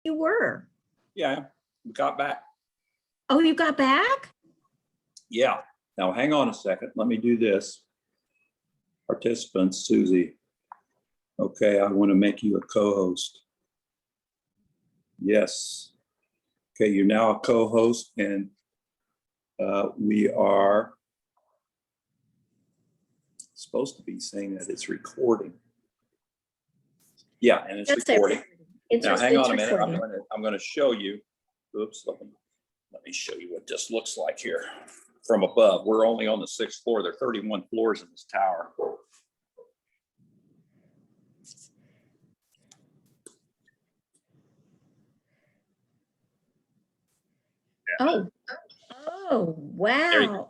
you were. Yeah, we got back. Oh, you got back? Yeah. Now, hang on a second. Let me do this. Participants, Susie. Okay, I want to make you a co-host. Yes. Okay, you're now a co-host, and we are supposed to be saying that it's recording. Yeah, and it's recording. Now, hang on a minute. I'm going to show you. Oops. Let me show you what this looks like here from above. We're only on the 6th floor. There are 31 floors in this tower. Oh, wow.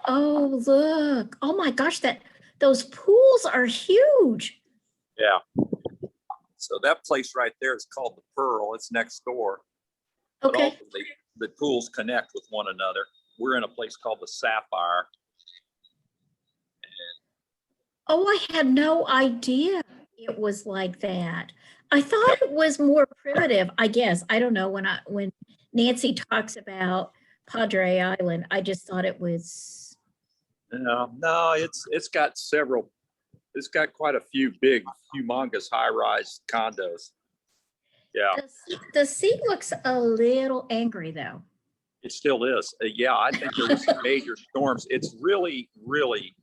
Oh, look. Oh my gosh, those pools are huge. Yeah. So that place right there is called the Pearl. It's next door. Okay. But the pools connect with one another. We're in a place called the Sapphire. Oh, I had no idea it was like that. I thought it was more primitive, I guess. I don't know, when Nancy talks about Padre Island, I just thought it was. No, it's got quite a few big, humongous high-rise condos. Yeah. The sea looks a little angry though. It still is. Yeah, I think there was some major storms. It's really, really,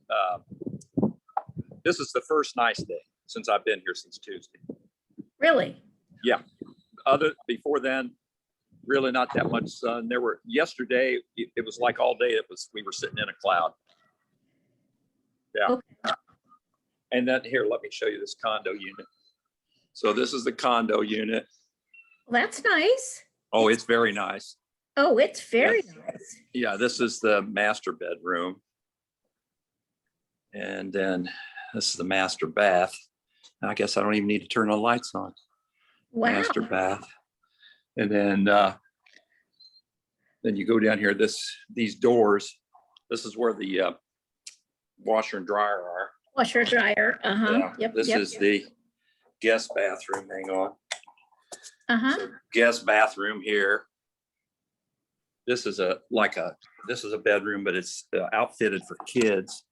this is the first nice day since I've been here since Tuesday. Really? Yeah. Before then, really not that much sun. Yesterday, it was like all day, we were sitting in a cloud. Yeah. Okay. And then here, let me show you this condo unit. So this is the condo unit. Well, that's nice. Oh, it's very nice. Oh, it's very nice. Yeah, this is the master bedroom. And then this is the master bath. I guess I don't even need to turn the lights on. Wow. Master bath. And then you go down here, these doors, this is where the washer and dryer are. Washer, dryer, Yeah. Yep. This is the guest bathroom, hang on. So guest bathroom here. This is a bedroom, but it's outfitted for kids.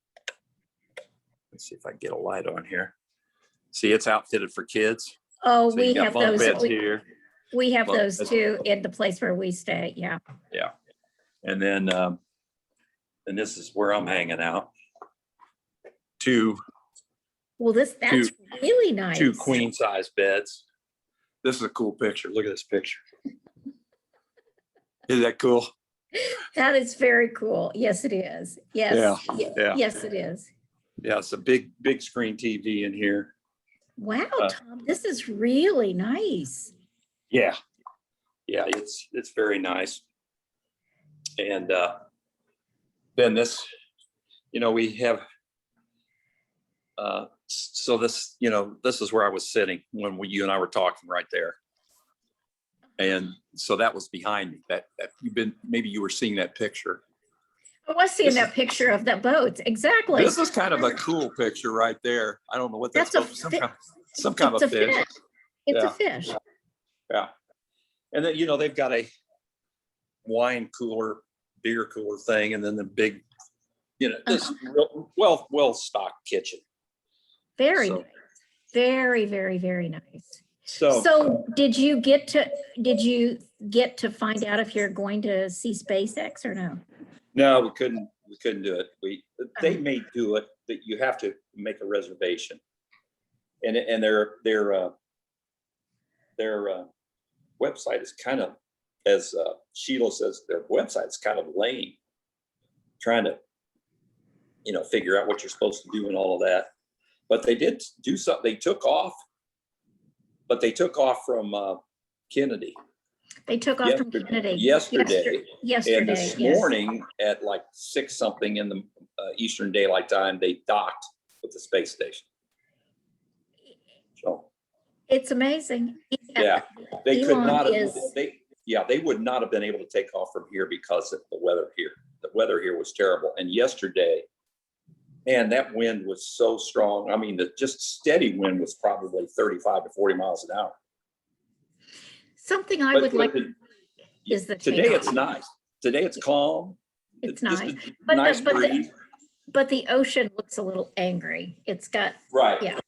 Let's see if I can get a light on here. See, it's outfitted for kids. Oh, So we have those here. We have those too in the place where we stay. Yeah. Yeah. And then this is where I'm hanging out. That's really nice. 2 queen size beds. This is a cool picture. Look at this picture. Isn't that cool? That is very cool. Yes, it is. Yes. Yeah. Yes, it is. Yeah, it's a big screen TV in here. Wow, Tom, this is really nice. Yeah, it's very nice. And then this, we have. So this, this is where I was sitting when you and I were talking right there. And so that was behind me. That maybe you were seeing that picture. I was seeing that picture of the boats. Exactly. This is kind of a cool picture right there. I don't know what that's called. Some kind of fish. It's a fish. Yeah. And then, they've got a wine cooler, beer cooler thing, and then the big, this real well-stocked kitchen. Very nice. Very, very, very nice. So did you get to find out if you're going to see SpaceX or no? No, we couldn't do it. They may do it, but you have to make a reservation. And their website is kind of, as Sheila says, their website is kind of lame, trying to, figure out what you're supposed to do and all of that. But they did do something. They took off from Kennedy. They took off from Kennedy yesterday. And this morning at like 6 something in the Eastern Daylight Time, they docked with the space station. So it's amazing. Yeah, they could not have. They would not have been able to take off from here because of the weather here. The weather here was terrible. And yesterday, man, that wind was so strong. I mean, the just steady wind was probably 35 to 40 miles an hour. something I But- would but like the- is the Today takeoff. it's nice. Today it's calm. It's just nice. a But nice the breeze. but the ocean looks a little angry. It's got, Right. yeah.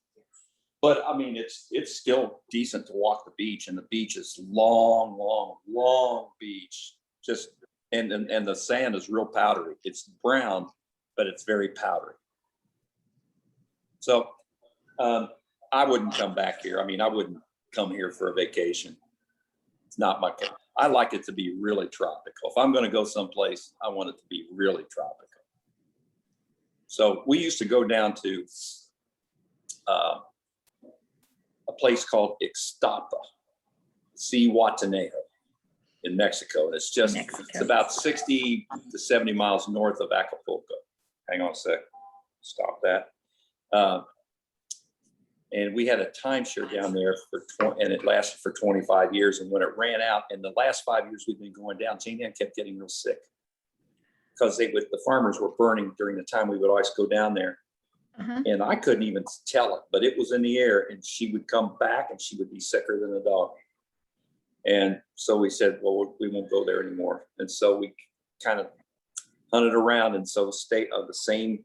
But I mean, it's still decent to walk the beach, and the beach is long, long, long beach. Just and the sand is real powdery. It's brown, but it's very powdery. So I wouldn't come back here. I mean, I wouldn't come here for a vacation. It's not my kind. I like it to be really tropical. If I'm going to go someplace, I want it to be really tropical. So we used to go down to a place called Ixtapa, Zihuatanejo in Mexico. And it's about 60 to 70 miles north of Acapulco. Hang on a sec. Stop that. And we had a timeshare down there and it lasted for 25 years. And when it ran out, in the last 5 years we've been going down, Jane Ann kept getting real sick because the farmers were burning during the time we would always go down there. Uh-huh. And I couldn't even tell it, but it was in the air, and she would come back and she would be sicker than a dog. And so we said, well, we won't go there anymore. And so we kind of hunted around, and so stay of the same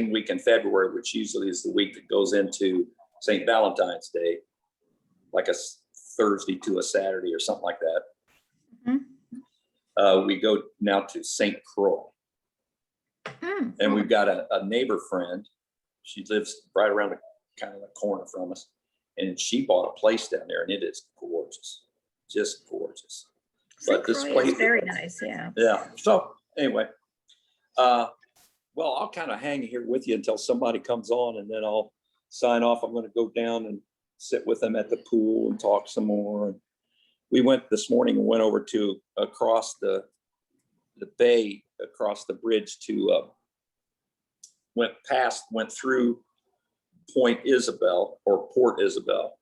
week in February, which usually is the week that goes into St. Valentine's Day, like a Thursday to a Saturday or something like that. Mm-hmm. We go now to St. Croix. And we've got a neighbor friend. She lives right around kind of the corner from us. And she bought a place down there, and it is gorgeous, just gorgeous. St. Croix is very nice, yeah. Yeah. So anyway, well, I'll kind of hang here with you until somebody comes on, and then I'll sign off. I'm going to go down and sit with them at the pool and talk some more. And we went this morning and went over to across the bay, across the bridge to went through Point Isabel or Port Isabel,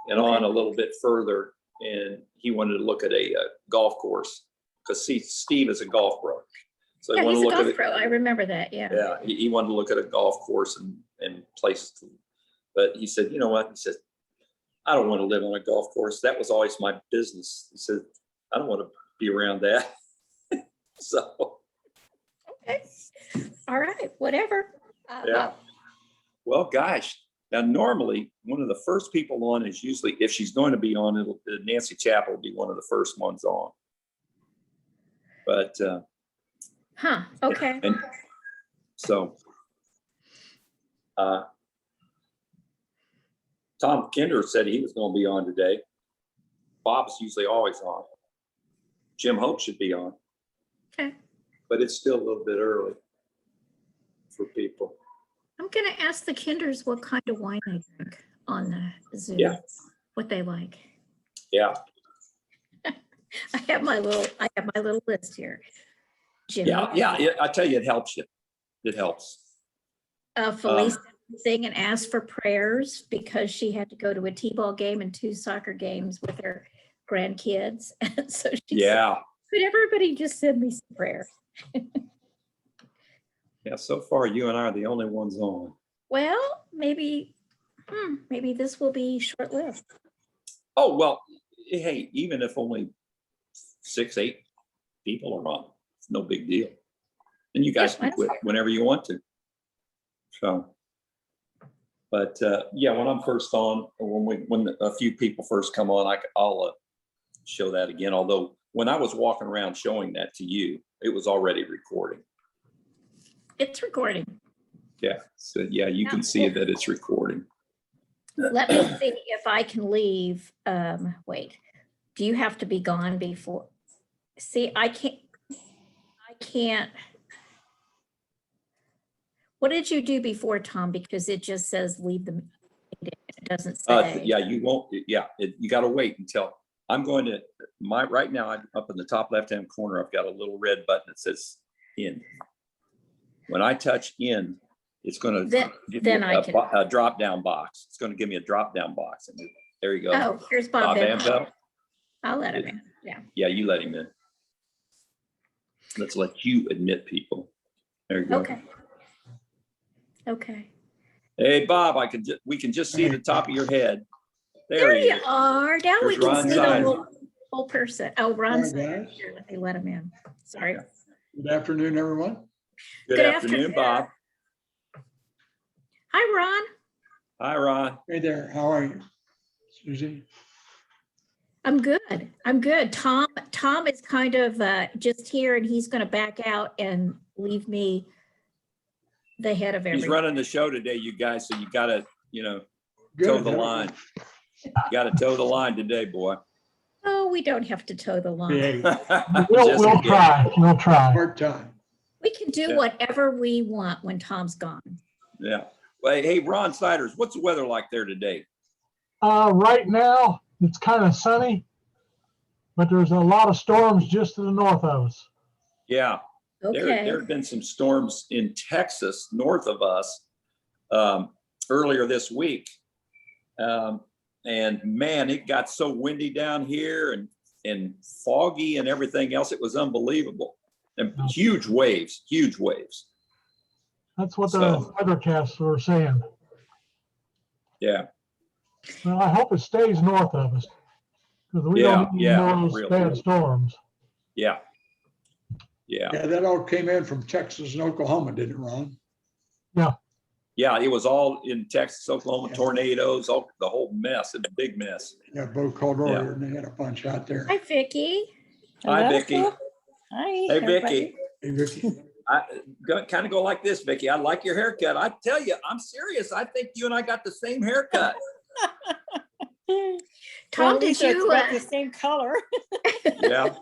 and on a little bit further. And he wanted to look at a golf course because Steve is a golf pro. So Yeah, he wanted he's to a look golf at pro. I remember that, yeah. Yeah, he wanted to look at a golf course and places. But he said, you know what? He said, I don't want to live on a golf course. That was always my business. He said, I don't want to be around that. So. Okay. All right, whatever. Yeah. Well, gosh. Now, normally, one of the first people on is usually, if she's going to be on, Nancy Chappell will be one of the first ones on. But. Okay. And so. Tom Kinder said he was going to be on today. Bob's usually always on. Jim Hope should be on. Okay. But it's still a little bit early for people. I'm going to ask the Kinders what kind of wine they drink on the Zoom. Yeah. What they like. Yeah. I have my little list here. Jimmy. Yeah. I tell you, it helps you. It helps. Felice thing and asked for prayers because she had to go to a t-ball game and 2 soccer games with her grandkids. And so she said, could everybody just send me some prayers? Yeah, so far you and I are the only ones on. Well, maybe this will be short-lived. Oh, well, hey, even if only 6, 8 people are on, it's no big deal. And you guys can quit whenever you want to. So, but yeah, when I'm first on, when a few people first come on, I'll show that again. Although when I was walking around showing that to you, it was already recording. It's recording. Yeah. So yeah, you can see that it's recording. Let me see if I can leave. Wait, do you have to be gone before? See, I can't. What did you do before, Tom? Because it just says leave the meeting. It doesn't say. Yeah, you won't. Yeah, you got to wait until I'm going to right now. I'm up in the top left-hand corner. I've got a little red button that says end. When I touch end, it's going to give me a drop-down box. It's going to give me a drop-down box, and there you go. Oh, here's Bob Ampel. I'll let him in. Yeah. Yeah, you let him in. Let's let you admit people. There you go. Okay. Hey, Bob, we can just see the top of your head. There he you is. are. Now we There's can Ron see the Sider. whole person. Oh, Ron Hi, Sider. guys. Here, let me let him in. Sorry. Good afternoon, everyone. Good afternoon, Bob. Hi, Ron. Hi, Ron. Hey there, how are you, Susie? I'm good. I'm good. Tom is kind of just here, and he's going to back out and leave me the head of He's everything. running the show today, you guys, so you gotta, toe Good. the line. You gotta toe the line today, boy. Oh, we don't have to toe the line. Yeah, We'll Just kidding. try. We'll try. part time. We can do Yeah. whatever we want when Tom's gone. Yeah. Well, hey, Ron Siders, what's the weather like there today? Right now, it's kind of sunny, but there's a lot of storms just to the north of us. Yeah, there Okay. have been some storms in Texas north of us earlier this week. And man, it got so windy down here and foggy and everything else. It was unbelievable. And huge waves. That's what the So- weathercasts were saying. Yeah. Well, I hope it stays north of us because we Yeah, don't need yeah, more of those real. bad storms. Yeah. Yeah, that all came in from Texas and Oklahoma, didn't it, Ron? Yeah, it was all in Texas, Oklahoma, Yeah. tornadoes, the whole mess, a big mess. Yeah, Bo called earlier and they had a bunch out there. Hi, Vicki. Hi, Hello. Vicki. Hi. Hey, everybody. Vicky. Hey, Vicki. I kind of go like this, Vicky. I like your haircut. I tell you, I'm serious. I think you and I got the same haircut. Tom, Well, did Lisa, it's you about the same color? Yeah.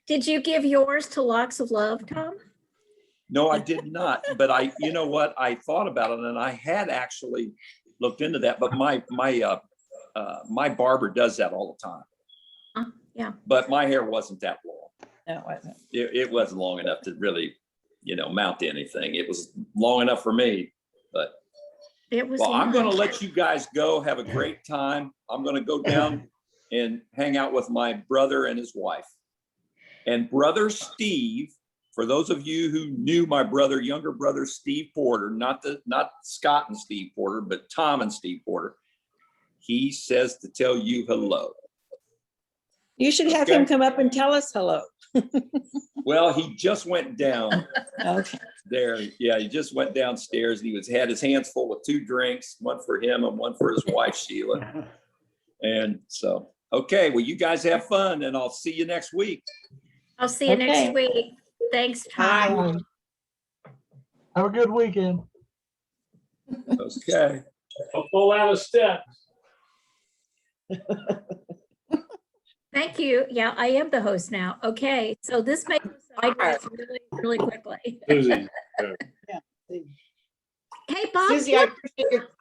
did you give yours to Locks of Love, Tom? No, I did not. But you know what? I thought about it, and I had actually looked into that. But my barber does that all the time. Yeah. But my hair wasn't that long. No, it wasn't. It wasn't long enough to really, mount to anything. It was long enough for me. But It was. well, I'm going to long. let you guys go. Have a great time. I'm going to go down and hang out with my brother and his wife. And brother Steve, for those of you who knew my brother, younger brother Steve Porter, not Scott and Steve Porter, but Tom and Steve Porter, he says to tell you hello. You should have Okay. him come up and tell us hello. Well, he just went down Okay. there. Yeah, he just went downstairs and had his hands full with 2 drinks, one for him and one for his wife, Sheila. And so, okay, well, you guys have fun and I'll see you next week. I'll see you Okay. next week. Thanks, Tom. Have a good weekend. Okay. I'll pull out a step. Thank you. Yeah, I am the host now. Okay, so this makes sideways really, really quickly. Susie. Hey, Bob. Susie, I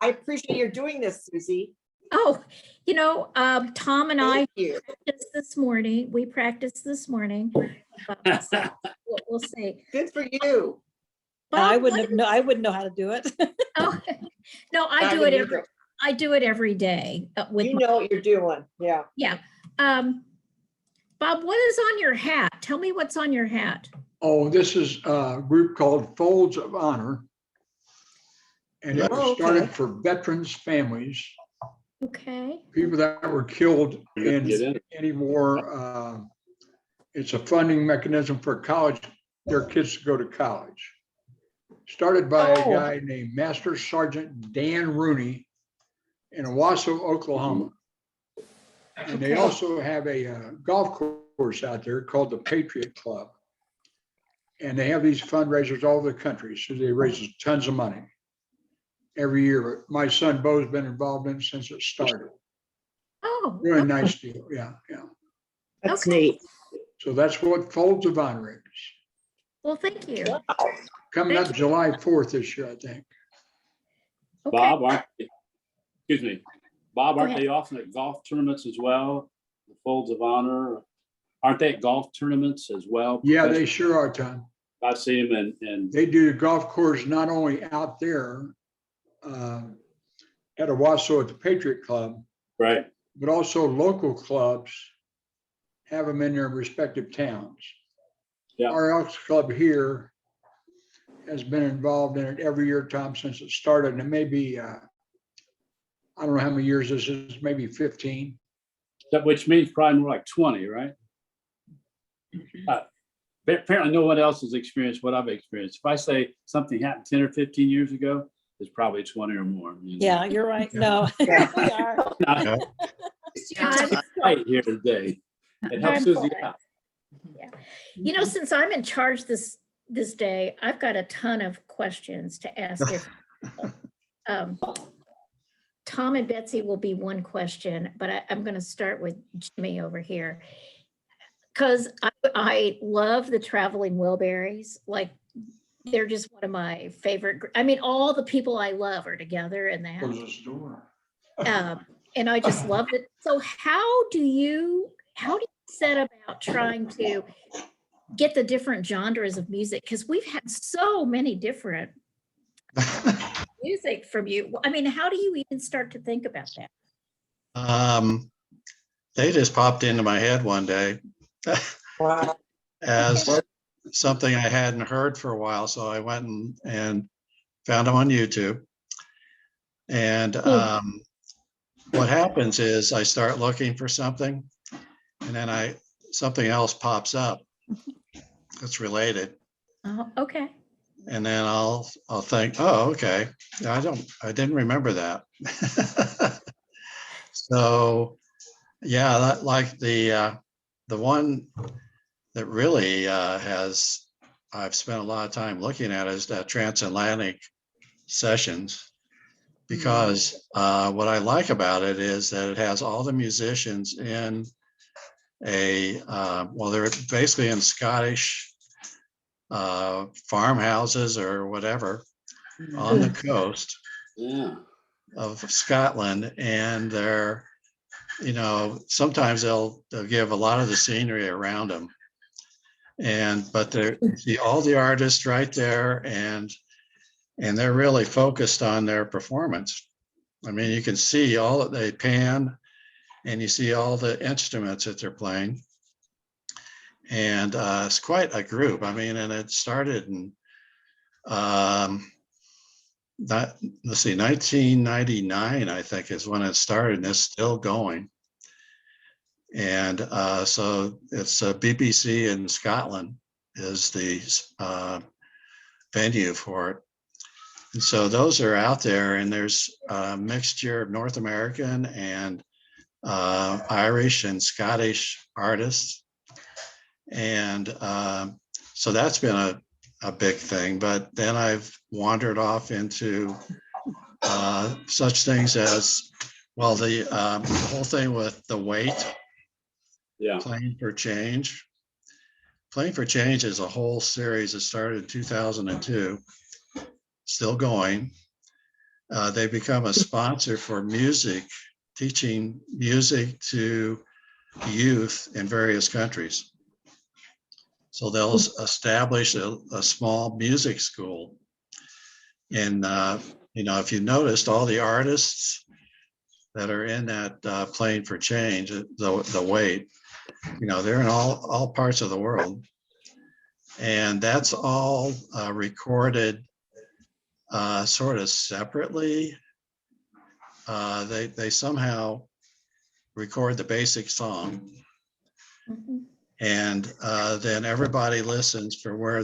appreciate your doing this, Susie. Oh, Tom and I Thank you. practiced this morning. We practiced this morning. So we'll see. Good for you. I Bob, wouldn't know. I wouldn't know how to do it. Oh, no, I do it every. I do it every day with. You know what you're doing. Yeah. Yeah. Bob, what is on your hat? Tell me what's on your hat. Oh, this is a group called Folds of Honor. And it Oh, was okay. started for veterans' families, Okay. people that were killed Get in in. any war. It's a funding mechanism for their kids to go to college. Started by a Oh. guy named Master Sergeant Dan Rooney in Owasso, Oklahoma. And they Okay. also have a golf course out there called the Patriot Club. And they have these fundraisers all over the country, so they raise tons of money every year. My son Bo's been involved in it since it started. Oh. Really okay. nice deal, yeah. That's Okay. neat. So that's what Folds of Honor is. Well, thank you. Coming Thank up you. July 4th this year, I think. Okay. Bob, excuse me. Bob, Go aren't ahead. they often at golf tournaments as well? The Folds of Honor, aren't they at golf tournaments as well? Yeah, they sure are, Tom. I see them and They do the golf course not only out there at Owasso at the Patriot Club, right. but also local clubs have them in their respective towns. Yeah. Our Elks Club here has been involved in it every year, Tom, since it started, and it may be I don't know how many years this is, maybe 15. That, which means probably more like 20, right? But apparently no one else has experienced what I've experienced. If I say something happened 10 or 15 years ago, it's probably 20 or more. You know? Yeah, you're right. No, Yeah. we are. I'm I'm right here today. It helps I'm Susie glad. out. You know, since I'm in charge this day, I've got a ton of questions to ask different people. Tom and Betsy will be one question, but I'm going to start with Jimmy over here. Because I love the traveling Wilburys. Like, they're just one of my favorite. I mean, all the people I love are together in that. Close this door. And I just loved it. So how do you set about trying to get the different genres of music? Because we've had so many different music from you. I mean, how do you even start to think about that? They just popped into my head one day Wow. as something I hadn't heard for a while. So I went and found them on YouTube. And what happens is I start looking for something, and then something else pops up that's related. Oh, okay. And then I'll think, oh, okay. I didn't remember that. So yeah, like the one that really I've spent a lot of time looking at is that Transatlantic Sessions, because what I like about it is that it has all the musicians in well, they're basically in Scottish farmhouses or whatever on the coast Yeah. of Scotland, and they're, sometimes they'll give a lot of the scenery around them, but they're all the artists right there, and they're really focused on their performance. I mean, you can see all that they pan, and you see all the instruments that they're playing. And it's quite a group. I mean, and it started in, let's see, 1999, I think is when it started, and it's still going. And so it's BBC in Scotland is the venue for it. And so those are out there, and there's a mixture of North American and Irish and Scottish artists. And so that's been a big thing. But then I've wandered off into such things as, well, the whole thing with The Wait, Yeah. Playing for Change. Playing for Change is a whole series that started in 2002, still going. They become a sponsor for music, teaching music to youth in various countries. So they'll establish a small music school. And, if you noticed, all the artists that are in that Playing for Change, the Wait, they're in all parts of the world. And that's all recorded sort of separately. They somehow record the basic song. Mhm. And then everybody listens for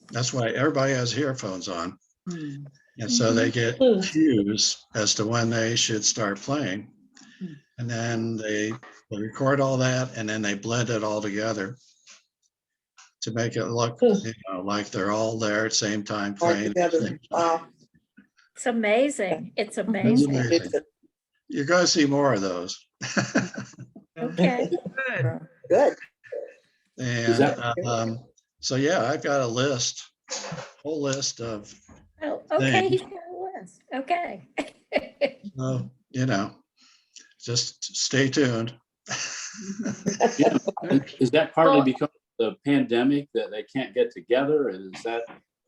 that's why everybody has earphones on. And so they get cues as to when they should start playing. And then they record all that, and then they blend it all together to make it look like they're all there at the same time All playing. together. Wow. It's amazing. It's It's amazing. amazing. You're going to see more of those. Okay. Good. Is And that- so, yeah, I've got a whole list of, Oh, okay. He's got a list. Okay. just stay tuned. Is that partly Well- because of the pandemic that they can't get together? And is that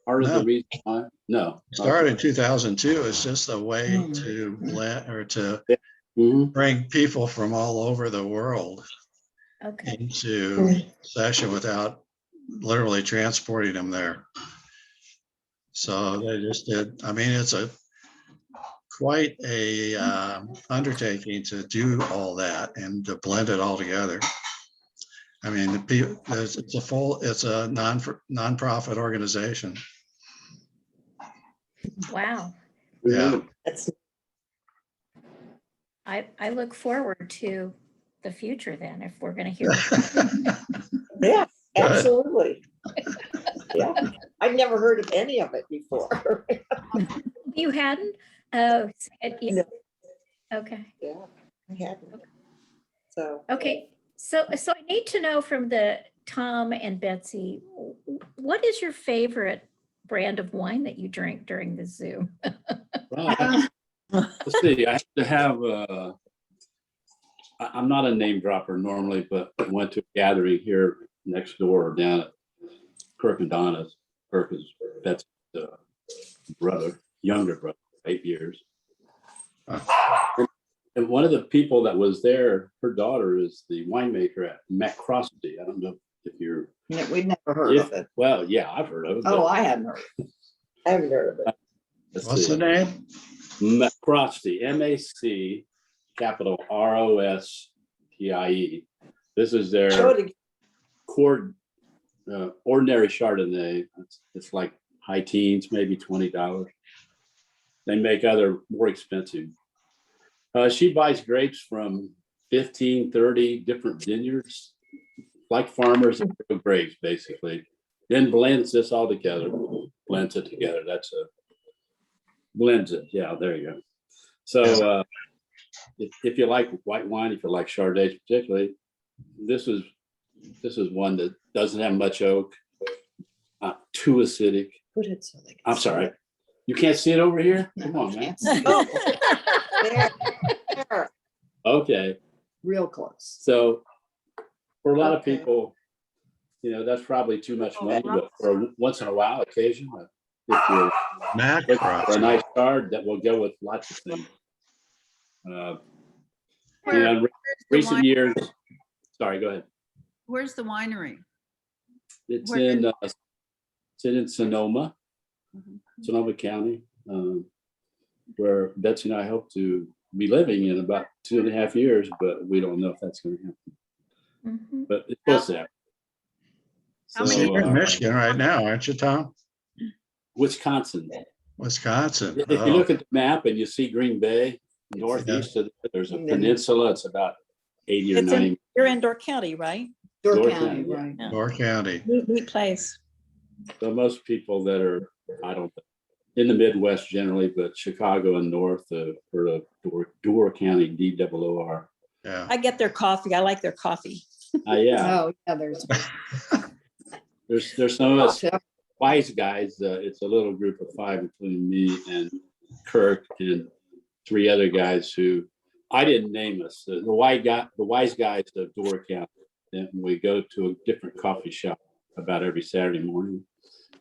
part of No. the reason why? No. Started in 2002. It's just a way to blend or to Mhm. bring people from all over the world Okay. into session without literally transporting them there. So they just did. I mean, it's a quite a undertaking to do all that and to blend it all together. I mean, it's a non-profit organization. Wow. Yeah. That's, I look forward to the future then, if we're going to hear. yeah, absolutely. Yeah, I've never heard of any of it before. You hadn't? Oh, No. okay. Yeah, I hadn't. So, Okay. So I need to know from the Tom and Betsy, what is your favorite brand of wine that you drink during the Zoom? Well, let's see, I have to have, I'm not a name dropper normally, but I went to a gathering here next door down at Kirk and Donna's. Kirk is Betsy's brother, younger brother, 8 years. And one of the people that was there, her daughter is the winemaker at McCrosty. I don't know if you're. we've never heard of it. Well, yeah, I've heard of it. Oh, I hadn't heard. I haven't heard of it. What's the name? McCrosty, M-A-C, capital R-O-S-T-I-E. This is Show their it again. ordinary Chardonnay. It's like high teens, maybe $20. They make other more expensive. She buys grapes from 15, 30 different vineyards, like farmers that grow grapes, basically. Then blends this all together, blends it together. That's a blends it. Yeah, there you go. So if you like white wine, if you like Chardonnay particularly, this is one that doesn't have much oak, not too acidic. Put it so they can I'm see sorry. it. You can't see it over here? Come on, man. Can't see it. There, there, Okay. real close. So for a lot of Okay. people, that's probably too much money, but for a once in a while occasion, if you're Mac looking for a Crosby. nice card, that will go with lots of things. In recent years, sorry, go ahead. Where's the winery? It's Where in Sonoma, Mhm. Sonoma County, where Betsy and I hope to be living in about 2.5 years, but we don't know if that's going to happen. Mhm. But it's supposed to happen. How So many you're in So, Michigan right now, aren't you, Tom? Wisconsin. Wisconsin. If you Oh, look at the map and you see Green Bay, northeast of there's a peninsula. It's about 80 or It's 90. you're in Door County, right? Door Door County, County, right. Yeah. Door County. Neat place. So most people that are, I don't know, in the Midwest generally, but Chicago and north for the Door County, D-O-O-R. Yeah. I get their coffee. I like their coffee. Yeah, Oh, yeah, there's. there's some of us wise guys. It's a little group of 5, including me and Kirk and 3 other guys who I didn't name us. The wise guys of Door County. And we go to a different coffee shop about every Saturday morning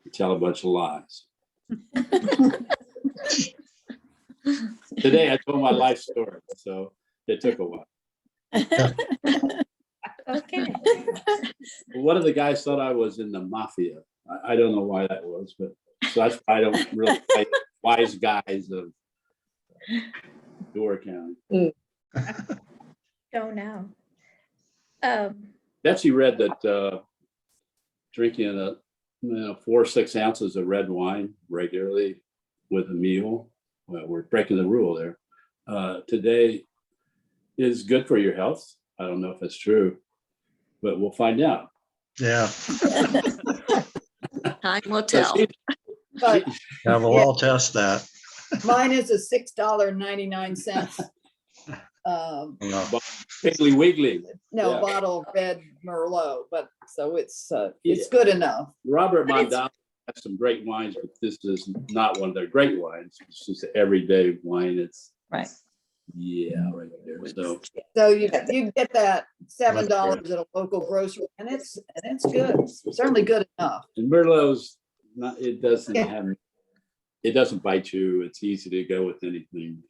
and tell a bunch of lies. Today I told my life story, so it took a while. Okay. One of the guys thought I was in the mafia. I don't know why that was, but so that's why I don't really like wise guys of Door County. Don't know. Betsy read that drinking 4 or 6 ounces of red wine regularly with a meal, well, we're breaking the rule there, today is good for your health. I don't know if that's true, but we'll find out. Yeah. Time will So tell. But Yeah, we'll all test that. mine is a $6.99. Yeah. Piggly Wiggly. No, Yeah. bottle of red Merlot, but so it's good enough. Robert Mondale has some great wines, but this is not one of their great wines. It's just everyday wine. It's Right. yeah, right there. So So you get that $7 at a local grocery, and it's good. It's certainly good enough. and Merlot's not. It doesn't bite you. It's easy to go with anything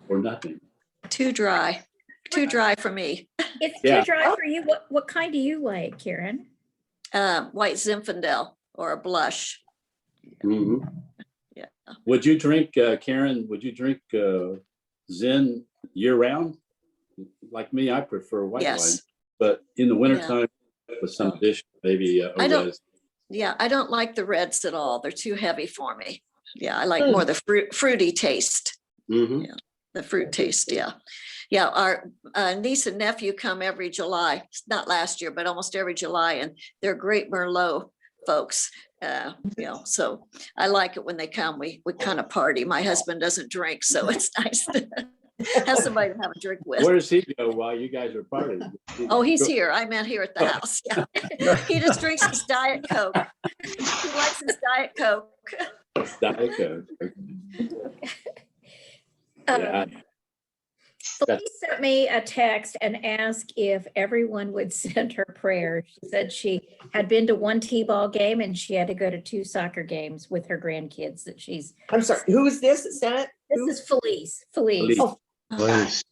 or nothing. Too dry. Too dry for me. It's Yeah. too dry for you. What kind do you like, Karen? White Zinfandel or a blush. Mhm. Yeah. Would you drink, Karen, would you drink Zen year round? Like me, I prefer white wine, Yes. but in the Yeah. wintertime with some addition, maybe I don't- Orez. Yeah, I don't like the reds at all. They're too heavy for me. Yeah, I like more the fruity taste. Mhm. The fruit taste, yeah. Yeah, our niece and nephew come every July, not last year, but almost every July, and they're great Merlot folks. So I like it when they come. We kind of party. My husband doesn't drink, so it's nice to have somebody to have a drink with. Where does he go while you guys are partying? Oh, he's here. I meant here at the house. Yeah. He just drinks his Diet Coke. He likes his Diet Coke. Diet Coke. Yeah. Felice sent me a text and asked if everyone would send her prayers. She said she had been to one T-ball game and she had to go to 2 soccer games with her grandkids that she's. I'm sorry, who is this that sent it? This is Felice. Felice. Oh, Please.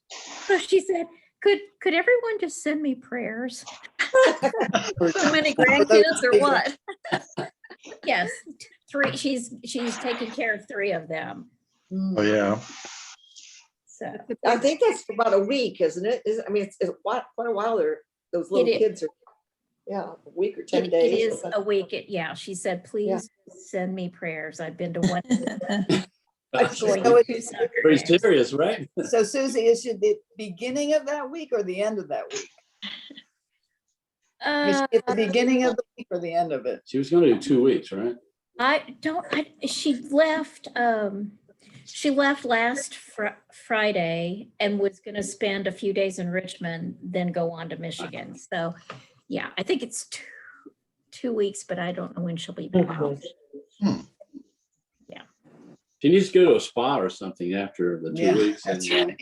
So she said, could everyone just send me prayers? So many grandkids or what? Yes, 3. She's taking care of 3 of them. Oh, yeah. So I think that's for about a week, isn't it? I mean, it's quite a while there. Those little It is. kids are, yeah, a week or 10 it days. is a week. Yeah, she said, please send me prayers. I've been to one. Going So to 2 soccer Very games. serious, right? So Susie, is it the beginning of that week or the end of that week? Is Uh, it the beginning of the week or the end of it? She was gonna do 2 weeks, right? She left last Friday and was going to spend a few days in Richmond, then go on to Michigan. So, yeah, I think it's 2 weeks, but I don't know when she'll be back. She needs to go to a spa or something after the 2 Yeah, weeks. that's and right.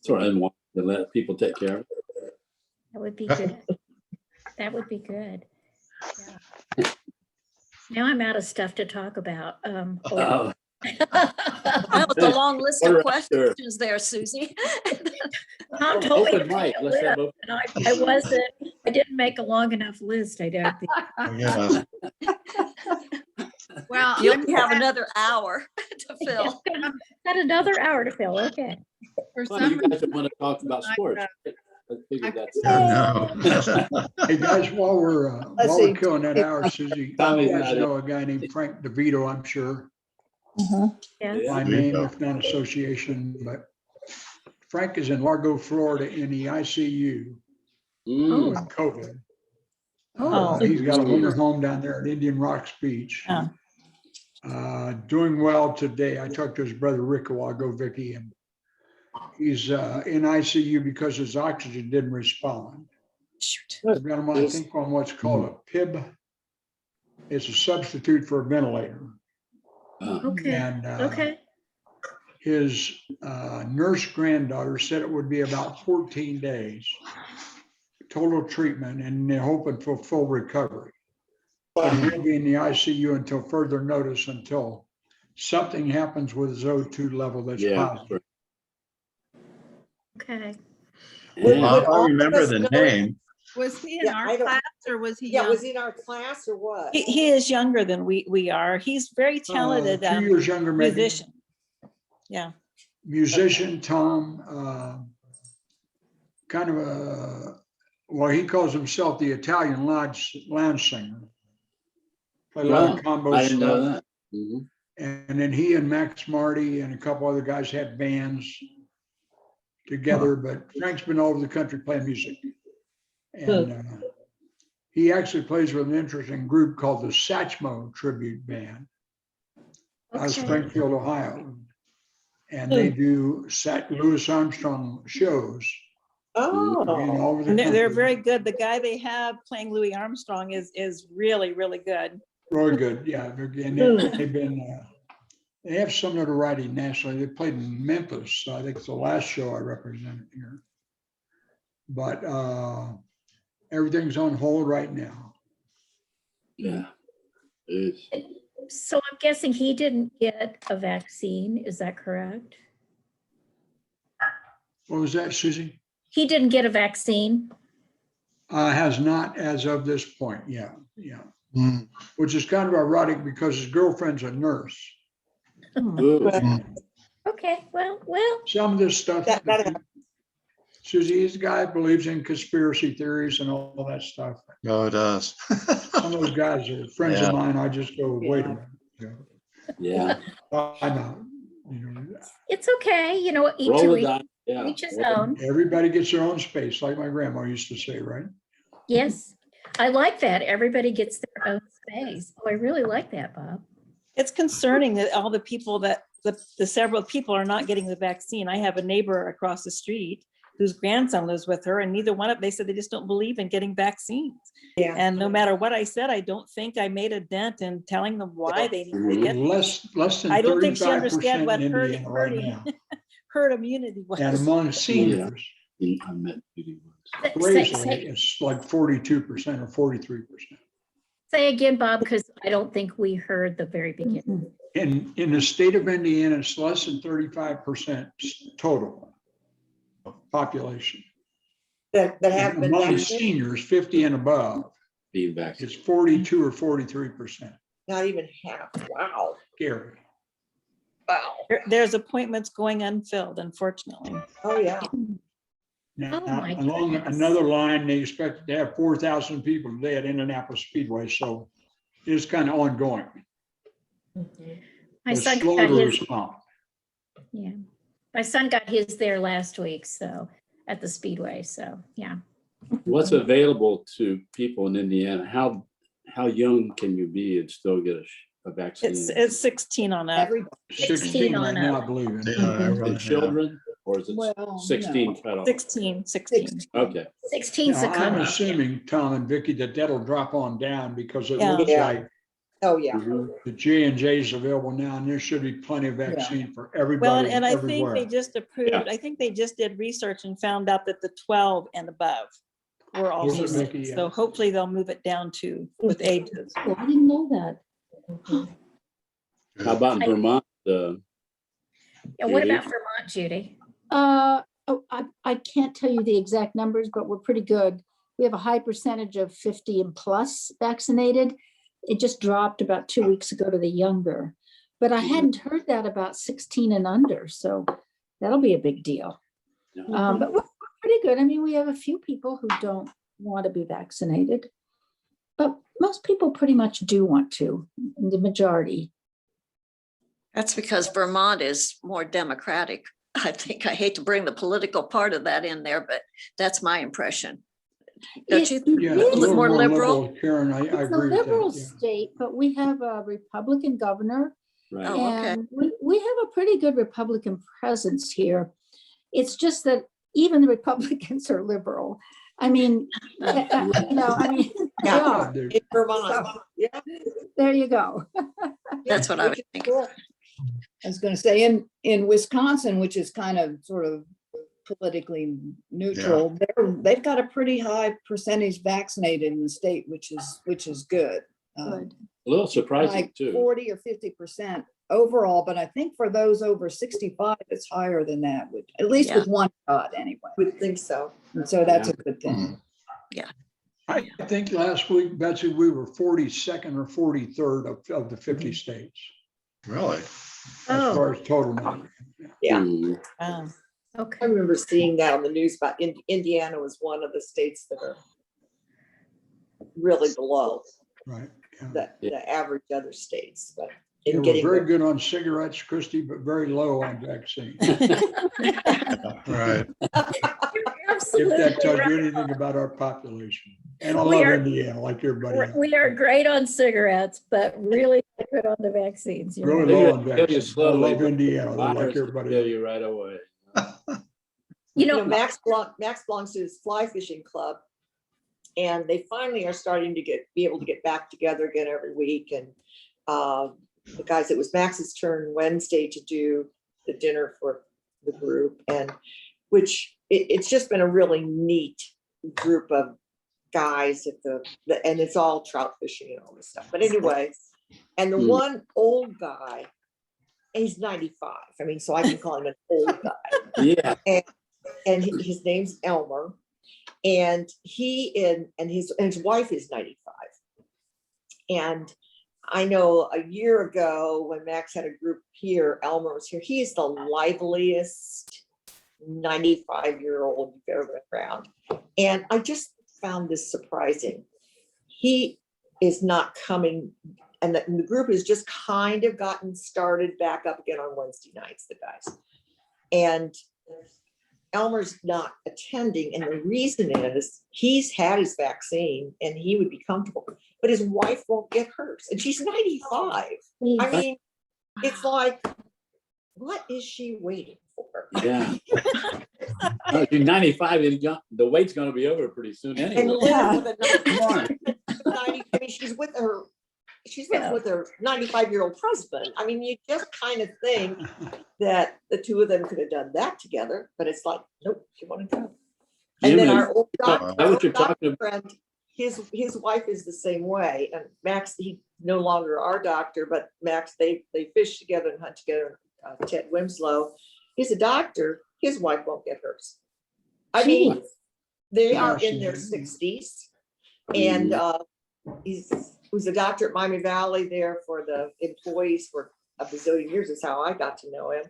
Sort of unwind and let people take care of it. That would be good. That would be good. Yeah. Now I'm out of stuff to talk about. That was a long list of questions there, Susie. Tom told me to Open make mic. a Let's have list, open. and I didn't make a long enough list, I don't think. Oh, yeah. Well, You I'm only have glad another hour to fill. Got another hour to fill, okay. for Well, some you guys reason, don't want to talk about sports. I figured that's. No. Hey, guys, while we're Let's see. killing that hour, Susie, you Tommy's guys not it. know a guy named Frank DeVito, I'm sure. Yeah. Yeah. By There you name, go. if not association, but Frank is in Largo, Florida in the ICU Mm. with COVID. Oh. He's got a winter home down there at Indian Rocks Beach. Oh. Doing well today. I talked to his brother Rick a while ago, Vicky, and he's in ICU because his oxygen didn't respond. They've got him, I think, on what's called a PIB. It's a substitute for a ventilator. Okay, And okay. his nurse granddaughter said it would be about 14 days total treatment, and they're hoping for full recovery. But he'll be in the ICU until further notice, until something happens with his O2 level that's Yeah. positive. Okay. Would Bob, all I of remember us the know- name. was he in Yeah, I our don't- class or was he? Yeah, young? was he in our class or what? He is younger than we are. He's very talented 2 years younger, maybe. musician. Yeah. Musician, Tom, kind of a, well, he calls himself the Italian lounge singer. Play a lot Wow, of combo I didn't know stuff. that. Mhm. And then he and Max Marty and a couple other guys had bands together, but Frank's been all over the country playing music. And he actually plays with an interesting group called the Satchmo Tribute Band out of Okay. Springfield, Ohio. And they do Louis Armstrong shows Oh, all over the And they're country. very good. The guy they have playing Louis Armstrong is really, really good. Really good, yeah. They've been, they have some notoriety nationally. They played in Memphis, so I think it's the last show I represented here. But everything's on hold right now. Yeah. It is. So I'm guessing he didn't get a vaccine, is that correct? What was that, Susie? He didn't get a vaccine? Has not as of this point, yeah. Mm. Which is kind of ironic because his girlfriend's a nurse. Ooh. Okay, well, Some of this stuff, That- Susie, this guy believes in conspiracy theories and all that stuff. Oh, it does. Some of those guys are friends Yeah. of mine. I just go, wait a minute. You Yeah. know, I'm out. You know, it's okay, you know, each Roll to the each, dice. Yeah. each his own. everybody gets their own space, like my grandma used to say, right? Yes, I like that. Everybody gets their own space. Oh, I really like that, Bob. It's concerning that all the people that, the several people are not getting the vaccine. I have a neighbor across the street whose grandson lives with her, and neither one of, they said they just don't believe in getting vaccines. Yeah. And no matter what I said, I don't think I made a dent in telling them why they need to get. Less than I don't think she 35% understands in what Indiana right herding, now. herd immunity was. And among seniors, I met Judy once. crazily, it's like 42% or 43%. Say again, Bob, because I don't think we heard the very beginning. In the state of Indiana, it's less than 35% total population. That have And been among vaccinated, seniors, 50 and above, Being vaccinated. it's 42 or 43%. not even half. Wow. Scary. Wow. There's appointments going unfilled, unfortunately. Oh, yeah. Now, Oh, my along goodness. another line, they expect to have 4,000 people today at Indianapolis Speedway, so it's kind of ongoing. My But son slow got to his, respond. yeah. My son got his there last week, so at the Speedway, so yeah. What's available to people in Indiana? How young can you be and still get a vaccine? It's 16 on that. Every, 16 right on now, up. I believe. Yeah, in. everyone- The children, or is it Well, 16 no. cut off? 16. Okay. 16's the Now, I'm cutoff. assuming, Tom and Vicky, that that'll drop on down because it Yeah. looks Yeah. like Oh, yeah. Mhm. the J&J is available now, and there should be plenty of vaccine for Well, everybody and I think everywhere. they just approved, Yeah. I think they just did research and found out that the 12 and above were also Was it, safe. Vicky? So Yeah. hopefully they'll move it down to with ages. Oh, I didn't know that. How about in Vermont? Yeah, what Judy? about Vermont, Judy? I can't tell you the exact numbers, but we're pretty good. We have a high percentage of 50 and plus vaccinated. It just dropped about 2 weeks ago to the younger. But I hadn't heard that about 16 and under, so that'll be a big deal. Yeah. But we're pretty good. I mean, we have a few people who don't want to be vaccinated, but most people pretty much do want to, the majority. That's because Vermont is more democratic. I think I hate to bring the political part of that in there, but that's my impression. Don't you? Yeah, It a is little more more liberal? liberal, Karen, I It's a agree with liberal that. Yeah. state, but we have a Republican governor. Right. Oh, okay. And we have a pretty good Republican presence here. It's just that even the Republicans are liberal. I mean, they Yeah. are. They're- In Vermont. Yeah. There you go. That's what I would Which is think. cool. I was gonna say in Wisconsin, which is kind of sort of politically neutral, they've got a pretty high percentage vaccinated in the state, which is good. Good. A little surprising Like too. 40 or 50% overall, but I think for those over 65, it's higher than that, at least with one shot anyway. Would think so. And so that's Yeah. a good thing. I think last week, Betsy, we were 42nd or 43rd of the 50 states, Really? as far as total number. Yeah. Mm. Wow. I Okay. remember seeing that on the news, but Indiana was one of the states that are really below Right. Yeah. the average other states, but They in were getting. very good on cigarettes, Christie, but very low on vaccine. Right. If that tells you anything about our population. And I We love are- Indiana like everybody else. We are great on cigarettes, but really good on the vaccines. You're Really right. low on Kill you vaccine. I slowly, love but Indiana, they're like Virus will everybody kill else. you right away. You You know, know, Max belongs to his fly fishing club. And they finally are starting to be able to get back together again every week. And the guys, it was Max's turn Wednesday to do the dinner for the group, and it's just been a really neat group of guys at and it's all trout fishing and all this stuff. But anyway, and the one old guy, and he's 95. I mean, so I can call him an old guy. Yeah. And his name's Elmer, and his wife is 95, and I know a year ago when Max had a group here, Elmer was here. He is the liveliest 95-year-old you've ever been around. And I just found this surprising. He is not coming, and the group has just kind of gotten started back up again on Wednesday nights, the guys. And Elmer's not attending, and the reason is he's had his vaccine and he would be comfortable, but his wife won't get hers, and she's 95. I mean, it's like, what is she waiting for? Yeah. No, she's 95, the wait's gonna be over pretty soon And anyway. live with a Come on. 90, I mean, she's with her 95-year-old husband. I mean, you just kind of think that the two of them could have done that together, but it's like, nope, she wanted to go. And then Jim, our old is that what you're doctor talking about? friend, his wife is the same way. And Max, he's no longer our doctor, but Max, they fish together and hunt together. Ted Winslow, he's a doctor. His wife won't get hers. I mean, they are in their 60s, and who's a doctor at Miami Valley there for the employees for a bazillion years is how I got to know him.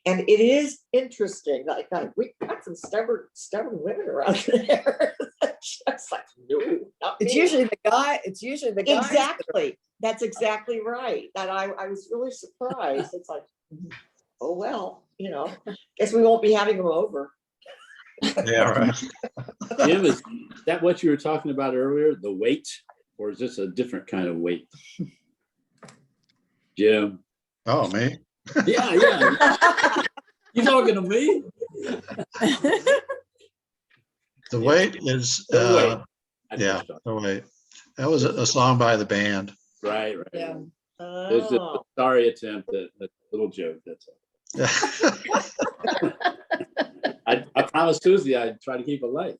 And it is interesting. Like, we got some stubborn women around there. Just like, no, not It's me. usually the guy, it's usually the guy. Exactly. That's exactly right. That I was really surprised. It's like, oh, well, guess we won't be having them over. Yeah, right. Jim, is that what you were talking about earlier, the weight, or is this a different kind of weight? Jim? Oh, me? Yeah. You talking to me? The weight is, The weight. yeah, the weight. That was a song by the band. Right. Yeah. There's just a sorry attempt at a little joke, that's all. I promised Susie I'd try to keep it light.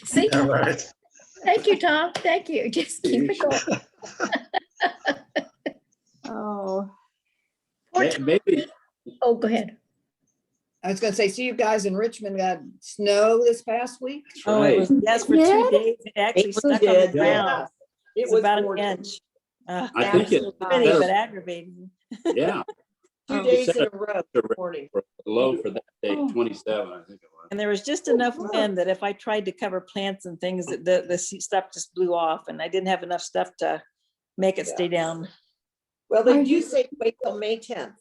See, Yeah, right. thank you, Tom. Thank you. Just keep it going. Oh, Maybe. Oh, go ahead. I was gonna say, see, you guys in Richmond got snow this past week? Oh, it was, yes, for Yeah. 2 days. It actually It stuck on did, the ground. It It was was about an gorgeous. inch. I think it's Pretty, better. but aggravating. Yeah, 2 days in a row this morning. low for that day, Oh. 27, I think it was. And there was just enough wind that if I tried to cover plants and things, that the stuff just blew off, and I didn't have enough stuff to make it stay down. Well, they Are do you- say wait till May 10th.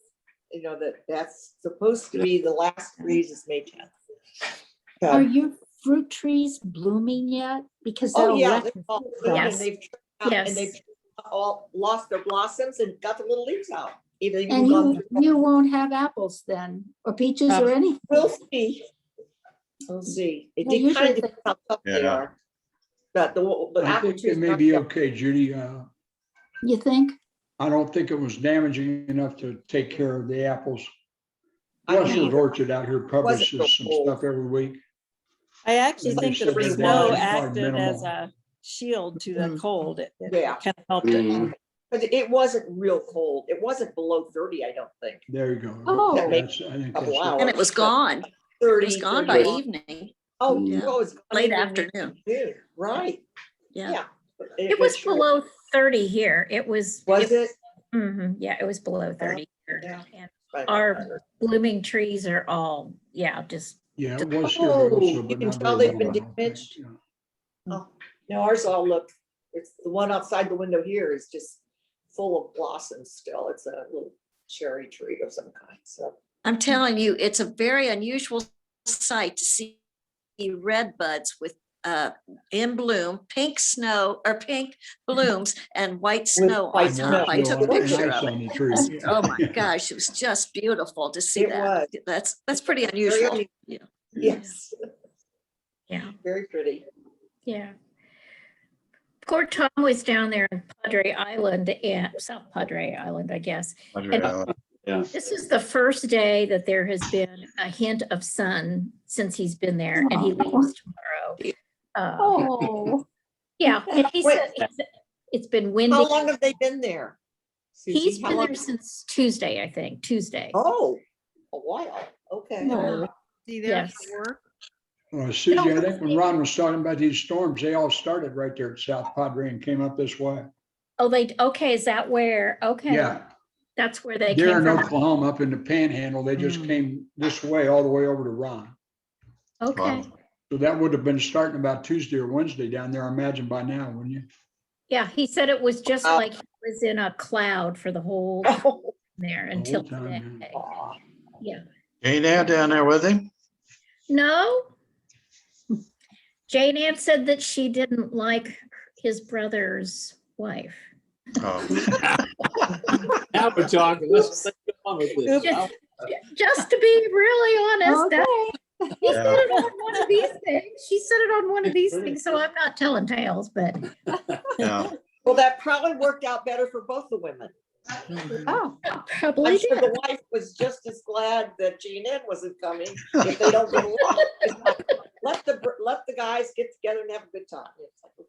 That's supposed to be the last freeze is May 10th. are your fruit trees blooming yet? Because Oh, they'll yeah, wreck they've the all fruit bloomed crop. and they've turned out, Yes. and they've all lost their blossoms and got the little leaves out. Even And gone you through- won't have apples then, or peaches or anything? We'll see. We'll see. It Yeah, did kind usually of depend how tough they Yeah. are. But the I apple think trees. it may not be yet. okay, Judy. You think? I don't think it was damaging enough to take care of the apples. I don't Russell's either. Orchard out here real publishes some cold. stuff every week. I actually And they think that said the the snow damage is probably acted as minimal. a shield to the Mm. cold. It Yeah. kind of helped it. Mhm. But it wasn't real cold. It wasn't below 30, I don't think. There you go. Oh. That's- I think Couple that's hours. what- And it was gone. It 30. was gone by 31. evening, Oh, Mm. Yeah. oh, it's gone late even in afternoon. June, right? Yeah. Yeah. It was sure- below 30 here. It was. Was it? Yeah, it was below 30 here. Yeah. And Right. our blooming trees are all, just Yeah, it was here Oh, also, you but can not tell very they've been well. damaged. Yeah. Oh, no, ours all look, it's the one outside the window here is just full of blossoms still. It's a little cherry tree of some kind, so. I'm telling you, it's a very unusual sight to see red buds with in bloom, pink snow or pink blooms and white snow on white top. I snow took a and picture ice of on it. the tree. Oh my gosh, it was just beautiful to see It that. That's pretty unusual. unusual. Yeah. Yes, yeah. very pretty. Yeah. Poor Tom was down there in Padre Island and South Padre Island, I guess. Yeah. This is the first day that there has been a hint of sun since he's been there, and he leaves tomorrow. Oh, Yeah, and he Wait. said it's been windy. How long have they been there? Susie? He's How been long- there since Tuesday, I think, Tuesday. Oh, a while, okay. No. See there Yes. for work. Well, Susie, I think when Ron was talking about these storms, they all started right there at South Padre and came up this way. Oh, okay, is that where? Okay. Yeah, That's where they they're came in from. Oklahoma up in the Panhandle. They just came this way, all the way over to Ron. Okay. So that would have been starting about Tuesday or Wednesday down there, I imagine by now, wouldn't you? Yeah, he said it was just Wow. like he was in a cloud for the whole Oh, there The until whole time, today. aw. Yeah. Jane Ann down there with him? No. Jane Ann said that she didn't like his brother's wife. Oh, Now we're talking. Let's go on with this. Just, just to be really honest, he Yeah. said it on one of these things. She said it on one of these things, so I'm not telling tales, but yeah. Well, that probably worked out better for both the women. Oh, probably I'm sure did. the wife was just as glad that Jean Ann wasn't coming if they don't get along. It's like, let the guys get together and have a good time.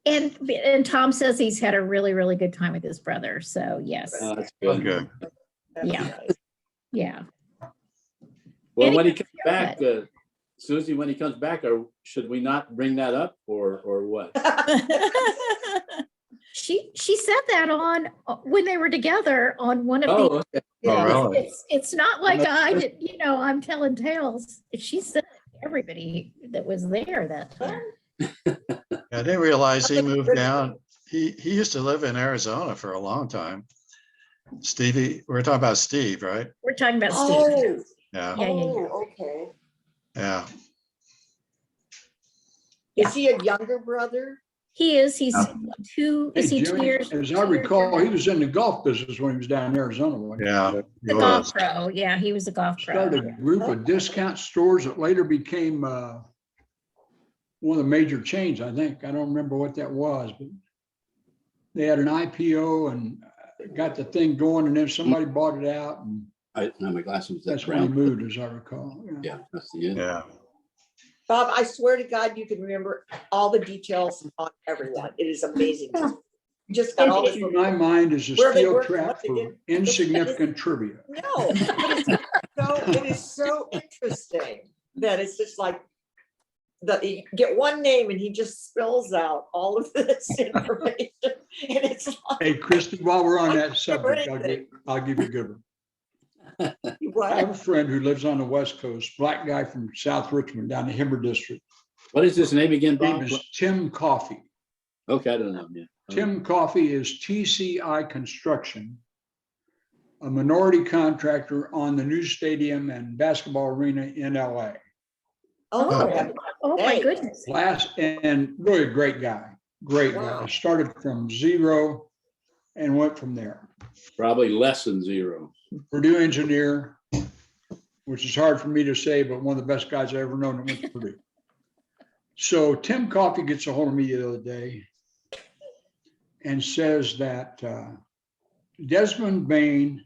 It's like, And Tom says he's had a really, really good time with his brother. So yes, That's good. Good. that's Yeah. nice. yeah. Well, when he Anyway, comes back, Susie, when he comes back, or should we not bring that up or what? She said that on when they were together on one of Oh, the. okay. Oh, really? It's not like I did, I'm telling tales. She said everybody that was there that time. I didn't realize he moved down. He used to live in Arizona for a long time. Stevie, we're talking about Steve, right? We're talking about Steve. Oh, Yeah, Yeah, yeah, yeah. oh, okay. yeah. Is he a younger brother? He is. He's Hey, is he 2 Jimmy, years? as 2 I years recall, younger? he was in the golf business when he was down in Arizona. wasn't he? Yeah, he The golf was. pro. Yeah, he was a golf pro. Started a group of discount stores that later became one of the major chains, I think. I don't remember what that was, but they had an IPO and got the thing going, and then somebody bought it out, and My glasses. that's when he moved, as I recall. Yeah, that's the end. Yeah. Bob, I swear to God, you can remember all the details on everyone. It is amazing. You just got all this. In my mind is a Where they steel worked, trap what they for did. insignificant trivia. No, but it is so interesting that it's just like you get one name and he just spills out all of this information. And it's like, Hey, Christie, while we're on that subject, I'll give you a good one. I what? have a friend who lives on the West Coast, black guy from South Richmond, down the Himmer District. What is his name again, His name Bob? is Tim Coffey. Okay, I don't know. Yeah. Tim Coffey is TCI Construction, a minority contractor on the new stadium and basketball arena in LA. Oh, Oh my Hey. goodness. And really a great guy, great guy. Wow. Started from zero and went from there. Probably less than zero. Purdue engineer, which is hard for me to say, but one of the best guys I ever known that went to Purdue. So Tim Coffey gets a hold of me the other day and says that Desmond Bain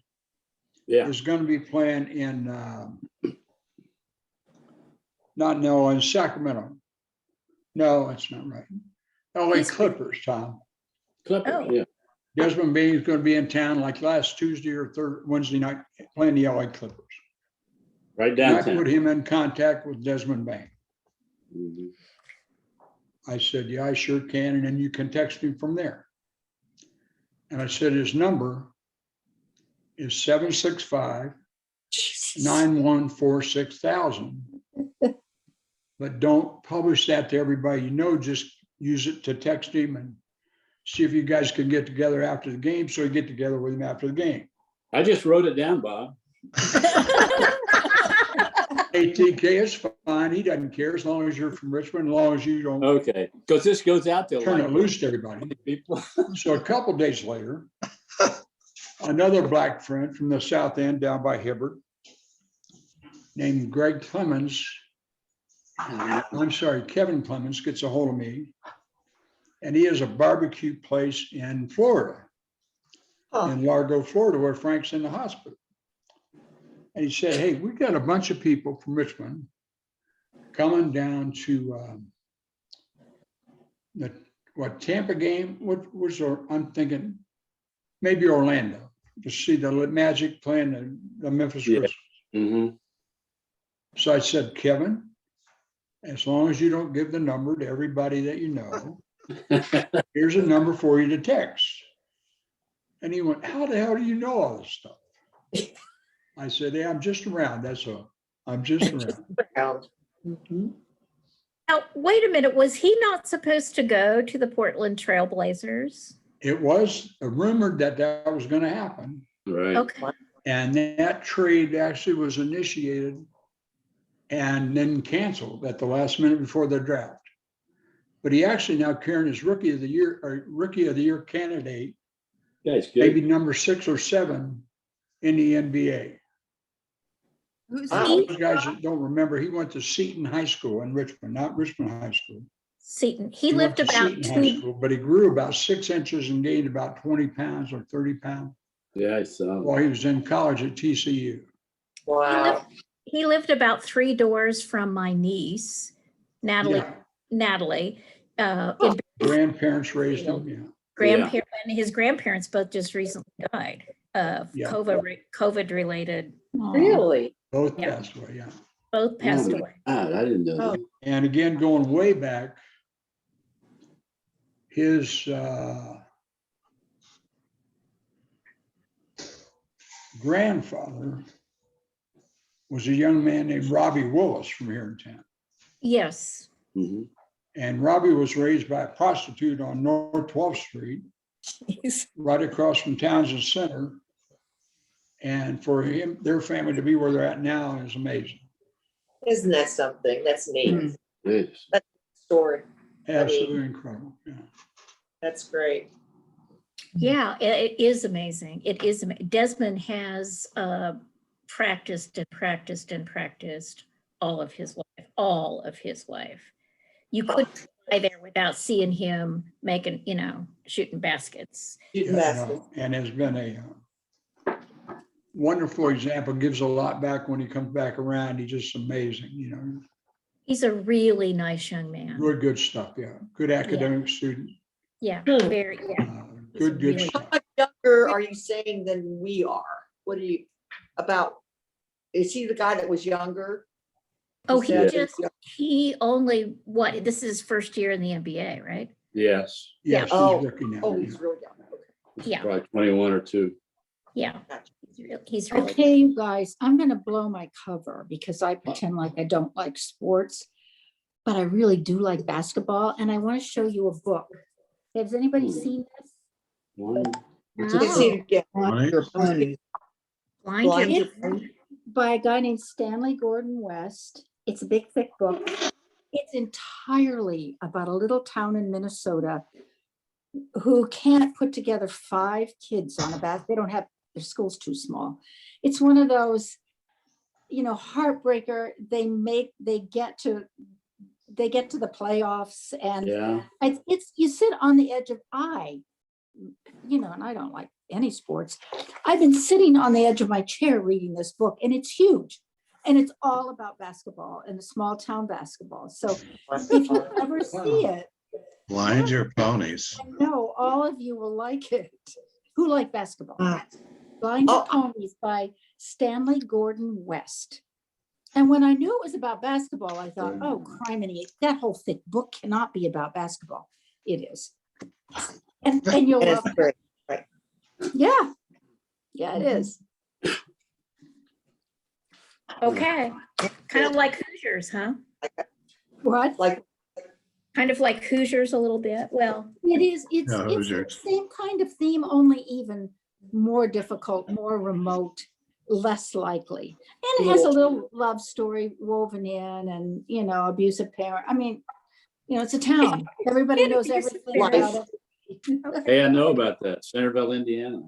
Yeah. is going to be playing in in Sacramento. No, that's not right. LA Clippers, Tom. Clippers, Oh. yeah. Desmond Bain is going to be in town like last Tuesday or Wednesday night playing the LA Clippers. Right And I downtown. put him in contact with Desmond Bain. Mhm. I said, yeah, I sure can. And then you can text him from there. And I said, his number is 765-9146,000. But don't publish that to everybody you know, just use it to text him and see if you guys can get together after the game. So you get together with him after the game. I just wrote it down, Bob. ATK is fine. He doesn't care as long as you're from Richmond, as long as you don't Okay, because this goes out to turn like it loose to everybody. people. So a couple of days later, another black friend from the South End down by Hibbert named Kevin Clemens gets a hold of me. And he has a barbecue place in Florida, in Largo, Florida, where Frank's in the hospital. And he said, hey, we got a bunch of people from Richmond coming down to the Tampa game. What was I'm thinking maybe Orlando to see the Magic playing the Memphis Grizzlies. Mhm. So I said, Kevin, as long as you don't give the number to everybody that you know, here's a number for you to text. And he went, how the hell do you know all this stuff? I said, hey, I'm just around, that's all. I'm just around. Mhm. Now, wait a minute, was he not supposed to go to the Portland Trailblazers? It was rumored that that was going to happen. Right. Okay, And that trade actually was initiated and then canceled at the last minute before the draft. But he actually now carrying his rookie of the year candidate, Yeah, it's maybe good. number 6 or 7 in the NBA. Who's Wow. he? Those guys that don't remember, he went to Seton High School in Richmond, not Richmond High School. Seton, he went lived to about Seton High 2, School, but he grew about 6 inches and gained about 20 pounds or 30 pounds Yeah, I saw. while he was in college at TCU. Wow. he lived about 3 doors from my niece, Natalie, in Grandparents raised him, yeah. grandparents, and his grandparents both just recently died of Yeah. COVID related, Really? Both Yeah. passed away, yeah. both passed Oh my away. God, I didn't know Oh. that. And again, going way back, his grandfather was a young man named Robbie Willis from here in town. Yes, Mhm. And Robbie was raised by a prostitute on North 12th Street, right across from Townsend Center. And for him, their family to be where they're at now is amazing. Isn't that something? That's neat. Yes. Story. Absolutely incredible. Yeah. That's great. yeah, it is amazing. It is, Desmond has practiced and practiced and practiced all of his life. You couldn't fly there without seeing him making, shooting baskets. Yeah, no, and has been a wonderful example, gives a lot back when he comes back around. He's just amazing, He's a really nice young man. Really good stuff, yeah. Good academic student. Yeah, very, yeah. Good really- stuff. How much younger are you saying than we are? What do you, is he the guy that was younger? Oh, Is that- he only, this is his first year in the NBA, right? Yes. Yes, Oh, he's rookie now. Oh, yeah. he's really young. Okay. Yeah, Probably 21 or 2. yeah. Gotcha. He's really. Okay, you guys, I'm gonna blow my cover because I pretend like I don't like sports, but I really do like basketball, and I want to show you a book. Has anybody seen this? One. Let's see it again. Right? Blind Blind Your Your Pony. By a guy named Stanley Gordon West. It's a big, thick book. It's entirely about a little town in Minnesota who can't put together 5 kids on a they don't have, their school's too small. It's one of those, heartbreaker. They get to the playoffs, and Yeah. it's you sit on the edge of and I don't like any sports. I've been sitting on the edge of my chair reading this book, and it's huge, and it's all about basketball and the small town basketball. So if you ever see it, Blind Your Ponies. I know all of you will like it. Who like basketball? Blind Your Oh. Ponies by Stanley Gordon West. And when I knew it was about basketball, I thought, oh, criminy, that whole thick book cannot be about basketball. It is. And you'll And love it's it. great. Yeah. Yeah, it is. Okay, kind of like Hoosiers, huh? What? Like, Kind of like Hoosiers a little bit. Well, It is, it's Yeah, the Hoosiers. same kind of theme, only even more difficult, more remote, less likely. And it has a little love story woven in and, abusive parent. I mean, it's a town. Everybody knows everything about it. Hey, I know about that. Centerville, Indiana.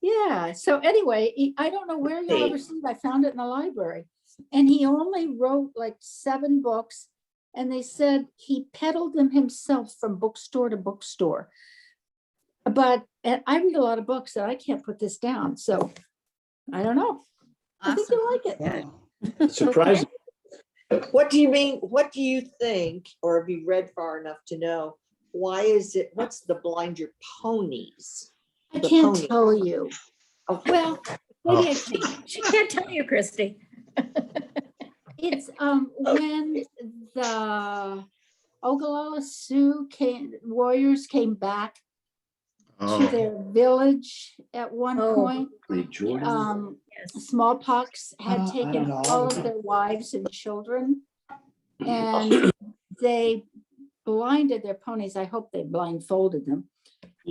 Yeah, so anyway, I don't know where you'll ever see it. I found it in the library. And he only wrote like 7 books, and they said he peddled them himself from bookstore to bookstore. But I read a lot of books and I can't put this down, so I don't know. I think you'll like it. It's surprising. what do you mean? What do you think, or have you read far enough to know, what's the Blind Your Ponies? I The can't pony. tell you. Okay. Well, maybe I can. she can't tell you, Christy. It's when the Oglala Sioux warriors came back to Oh, their village at one Oh. point. Hey, Jordan. Yes. Smallpox had I don't taken know. all of their wives and children. And they blinded their ponies. I hope they blindfolded them.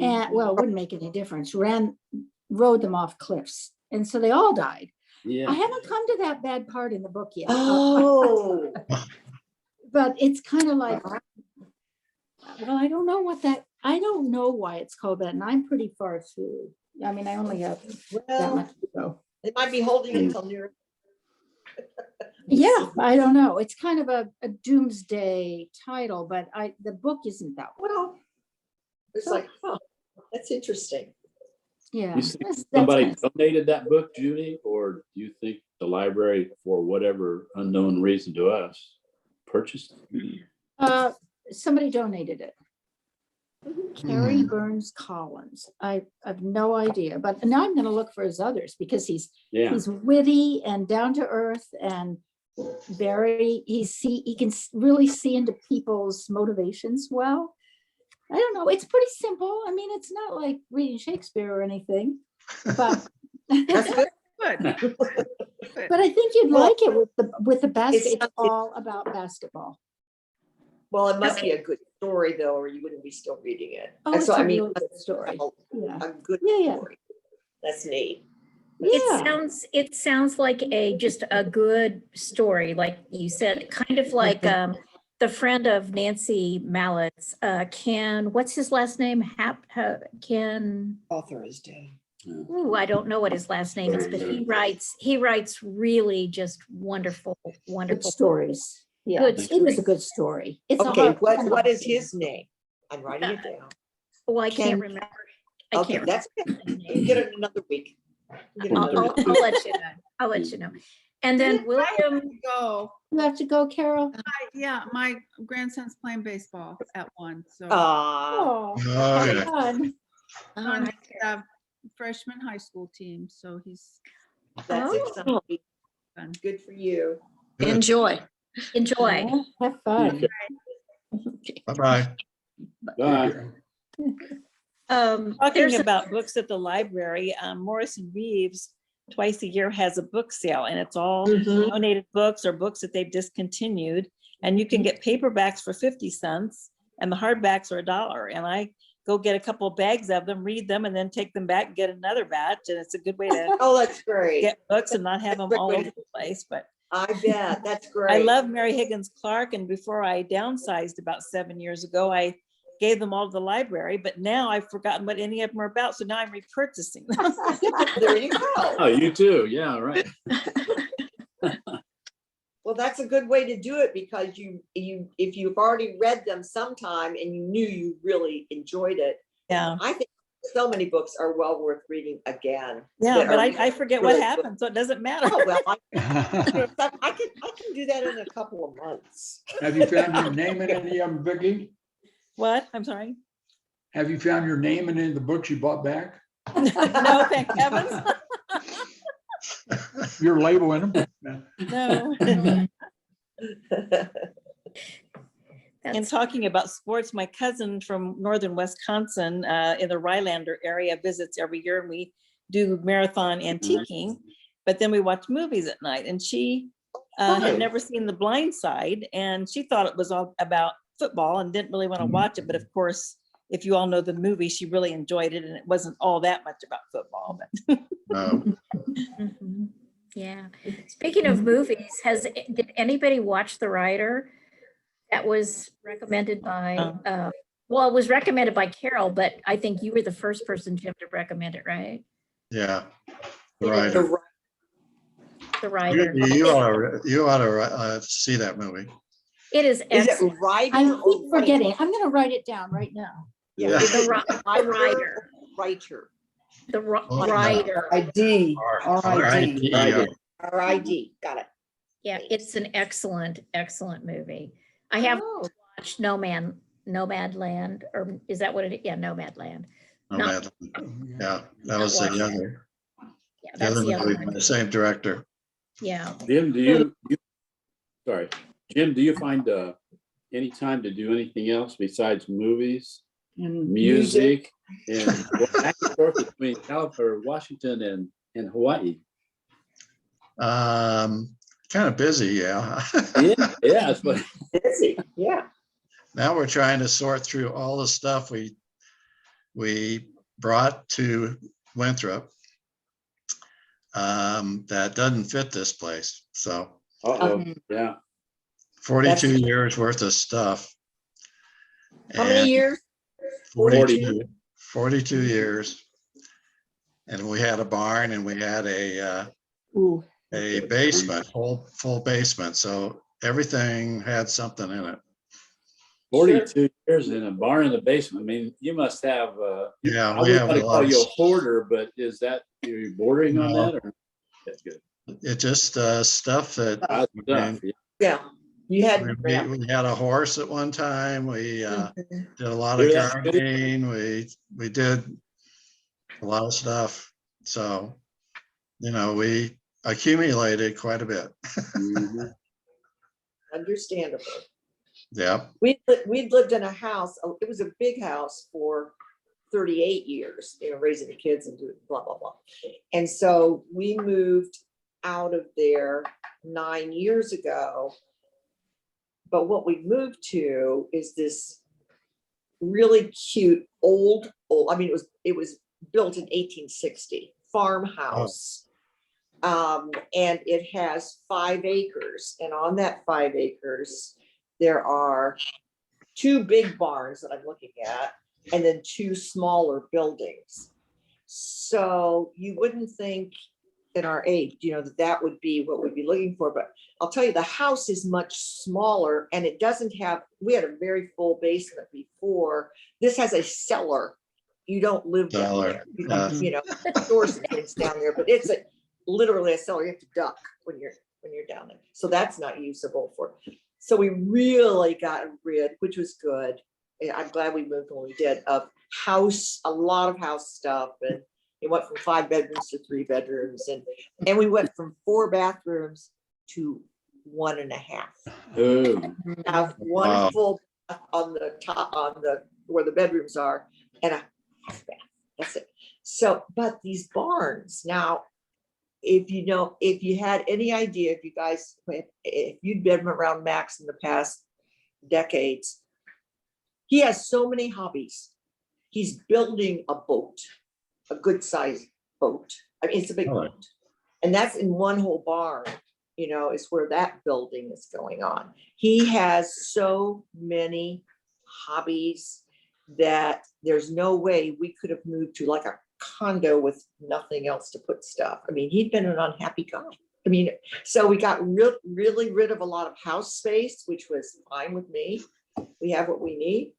And well, it wouldn't make any difference. Rode them off cliffs. And so they all died. I Yeah. haven't come to that bad part in the book yet. Oh, But it's kind of like, well, I don't know why it's called that. And I'm pretty far through. I mean, I only have that well, much to go. they might be holding it till near. Yeah, I don't know. It's kind of a doomsday title, but the book isn't that one. Well, it's like, huh, that's interesting. Yeah. You think that's somebody nice. donated that book, Judy, or do you think the library, for whatever unknown reason to us, purchased it? Somebody donated it. Carrie Burns Collins. I have no idea, but now I'm going to look for his others because he's witty and down to earth and he can really see into people's motivations well. I don't know. It's pretty simple. I mean, it's not like reading Shakespeare or anything, but That's good. Good. but I think you'd Well, like it with the basket. It's something- all about basketball. Well, it must be a good story though, or you wouldn't be still reading it. Oh, And it's so, a I mean, really good story. Yeah. a good Yeah. story. That's neat. Yeah. It sounds like just a good story, like you said, kind of like the friend of Nancy Mallett's, Ken, what's his last name? Ken, Author is dead. ooh, I don't know what his last name is, but he writes really just wonderful, Good wonderful stories. Yeah, Good it is a good story. It's a Okay, hard- what is his name? I'm writing it down. Oh, I Ken- can't remember. I Okay, can't that's, remember his you name. get it another week. You get another week. I'll let you know. I'll let you know. And then William, Go. You have to go, Carol. Yeah, my grandson's playing baseball at 1, so. Ah, Oh, oh, yeah. fun. On the freshman high school team, so he's that's Oh. exciting. fun. Good for you. Good. enjoy. enjoy. Yeah, have fun. Bye-bye. Bye. Talking There's about books at the library, Morrison Reeves twice a year has a book sale, and it's all donated books or books that they've discontinued. And you can get paperbacks for 50 cents and the hardbacks are $1. And I go get a couple of bags of them, read them, and then take them back and get another batch. And it's a good way to Oh, that's great. get books and not have them all over the place. But I bet, that's great. I love Mary Higgins Clark, and before I downsized about 7 years ago, I gave them all to the library, but now I've forgotten what any of them are about, so now I'm repurchasing them. There you go. Oh, you too. Yeah, right. Well, that's a good way to do it because if you've already read them sometime and you knew you really enjoyed it, Yeah, I think so many books are well worth reading again. yeah, that but are I forget really what good. happened, so it doesn't matter. Oh, well, I can do that in a couple of months. Have you found your name in any of them, Vicki? What? I'm sorry. Have you found your name in any of the books you bought back? No, thank heavens. Your label in them? No. And That's- talking about sports, my cousin from northern Wisconsin in the Rylander area visits every year, and we do marathon antiquing, but then we watch movies at night. And she had Fun. never seen The Blind Side, and she thought it was all about football and didn't really want to watch it. But of course, if you all know the movie, she really enjoyed it, and it wasn't all that much about football. But Mhm. Yeah. Speaking of movies, did anybody watch The Rider? That was recommended by, well, it was recommended by Carol, but I think you were the first person, Jim, to recommend it, right? Yeah. Right. The The Rider. You ought to see that movie. It is Is it excellent. Rider? I or keep forgetting. I'm going to write it down right now. Yeah. Yeah. Is it The Rider Rider. or Writer? The Oh, no. Rider. ID, RID. RID, got it. Yeah, it's an excellent, excellent movie. I have Oh. watched Nomadland, or is that what it is? Yeah, Nomadland. Oh, Not- man. Yeah, that was watch the that. other, Yeah, the that's other the other movie by one. the same director. Yeah. Jim, Jim, do you find any time to do anything else besides movies, And music, and go back and forth between California, Washington, and Hawaii? Kind of busy, yeah. Yeah, that's what. Busy, yeah. Now we're trying to sort through all the stuff we brought to Winthrop that doesn't fit this place. So Uh-oh, yeah. 42 years worth of stuff. How many And years? 42 years. And we had a barn and we had a Ooh, basement, full basement. So everything had something in it. 42 years in a barn in the basement. I mean, you must have, Yeah, I we wouldn't have want a to lot call of, you a hoarder, but is that, you're bordering on No. that or? That's good. it just stuff that, Stuff, yeah. Yeah, you had. we had a horse at one time. We Mhm. did a lot of Hear that, Judy? gardening. We did a lot of stuff. So, we accumulated quite a bit. Mhm. Understandable. Yep. We'd lived in a house, it was a big house for 38 years, raising the kids and doing blah, blah, blah. And so we moved out of there 9 years ago. But what we moved to is this really cute I mean, it was built in 1860 farmhouse. And it has 5 acres, and on that 5 acres, there are 2 big barns that I'm looking at, and then 2 smaller buildings. So you wouldn't think in our age, that would be what we'd be looking for, but I'll tell you, the house is much smaller and it doesn't have, we had a very full basement before. This has a cellar. You don't live down there. Stores and things down there, but it's literally a cellar. You have to duck when you're down there. So that's not usable for. So we really got rid, which was good. I'm glad we moved when we did, of a lot of house stuff, and it went from 5 bedrooms to 3 bedrooms, and we went from 4 bathrooms to 1.5. Oh, Have one full on the top, where the bedrooms are, and a half bath. That's it. So, but these barns now, if you had any idea, if you'd been around Max in the past decades, he has so many hobbies. He's building a boat, a good sized boat. I mean, it's a big boat. And that's in one whole barn, is where that building is going on. He has so many hobbies that there's no way we could have moved to like a condo with nothing else to put stuff. I mean, he'd been an unhappy guy. I mean, so we got really rid of a lot of house space, which was fine with me. We have what we need.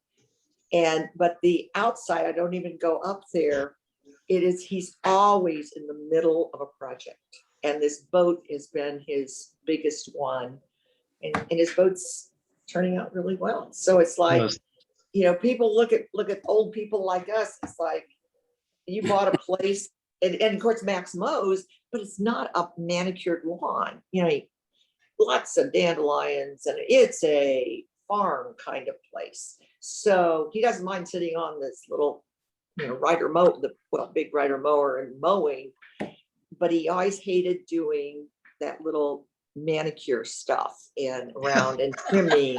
But the outside, I don't even go up there. He's always in the middle of a project. And this boat has been his biggest one. And his boat's turning out really well. So it's like, people look at old people like us. It's like, you bought a place, and of course Max mows, but it's not a manicured lawn. Lots of dandelions, and it's a farm kind of place. So he doesn't mind sitting on this little, big rider mower and mowing, but he always hated doing that little manicure stuff and around and trimming.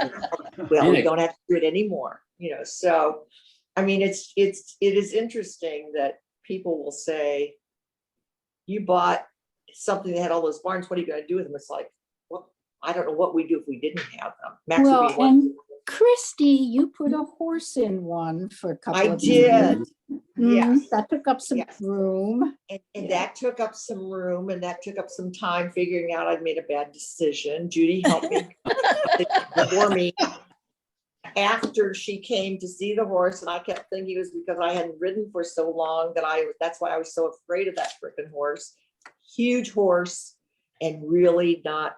Well, we don't have to do it anymore, so I mean, it is interesting that people will say, you bought something that had all those barns, what are you going to do with them? It's like, well, I don't know what we do if we didn't have them. Max would be well, one. and Christy, you put a horse in one for a couple I of did. years. Yes. That took up some Yes. room. And that took up some room, and that took up some time figuring out I'd made a bad decision. Judy helped me for me after she came to see the horse, and I kept thinking it was because I hadn't ridden for so long that's why I was so afraid of that freaking horse. Huge horse and really not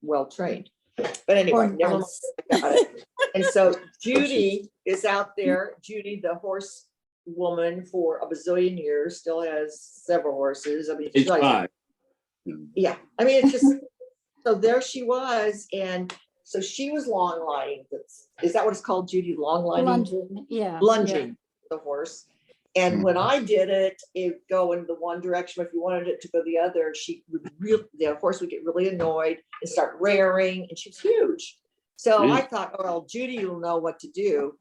well trained. But anyway, never mind, I got it. And so Judy is out there. Judy, the horse woman for a bazillion years, still has several horses. I mean, Age 5. yeah. I mean, it's just so there she was, and So she was long lining. Is that what it's called, Judy? Long lining? Lunging, yeah. Lunging the horse. And when I did it, it go in the one direction. If you wanted it to go the other, the horse would get really annoyed and start rearing, and she was huge. So I thought, oh, well, Judy will know what to do.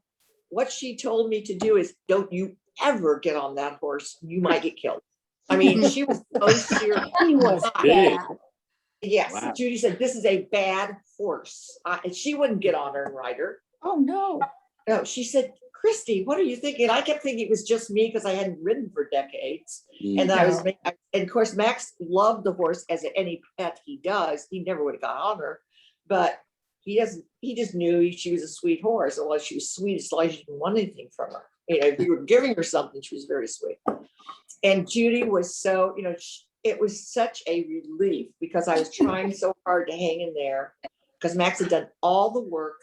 What she told me to do is, don't you ever get on that horse. You might get killed. I mean, she was so serious. He was Big. bad. Yes, Wow. Judy said, this is a bad horse. And she wouldn't get on her and ride her. Oh, no. No, she said, Christy, what are you thinking? I kept thinking it was just me because I hadn't ridden for decades. And and of course, Max loved the horse as any pet he does. He never would have got on her, but he just knew she was a sweet horse. Well, she was sweet as long as you didn't want anything from her. You know, if you were giving her something, she was very sweet. And Judy was so, it was such a relief because I was trying so hard to hang in there because Max had done all the work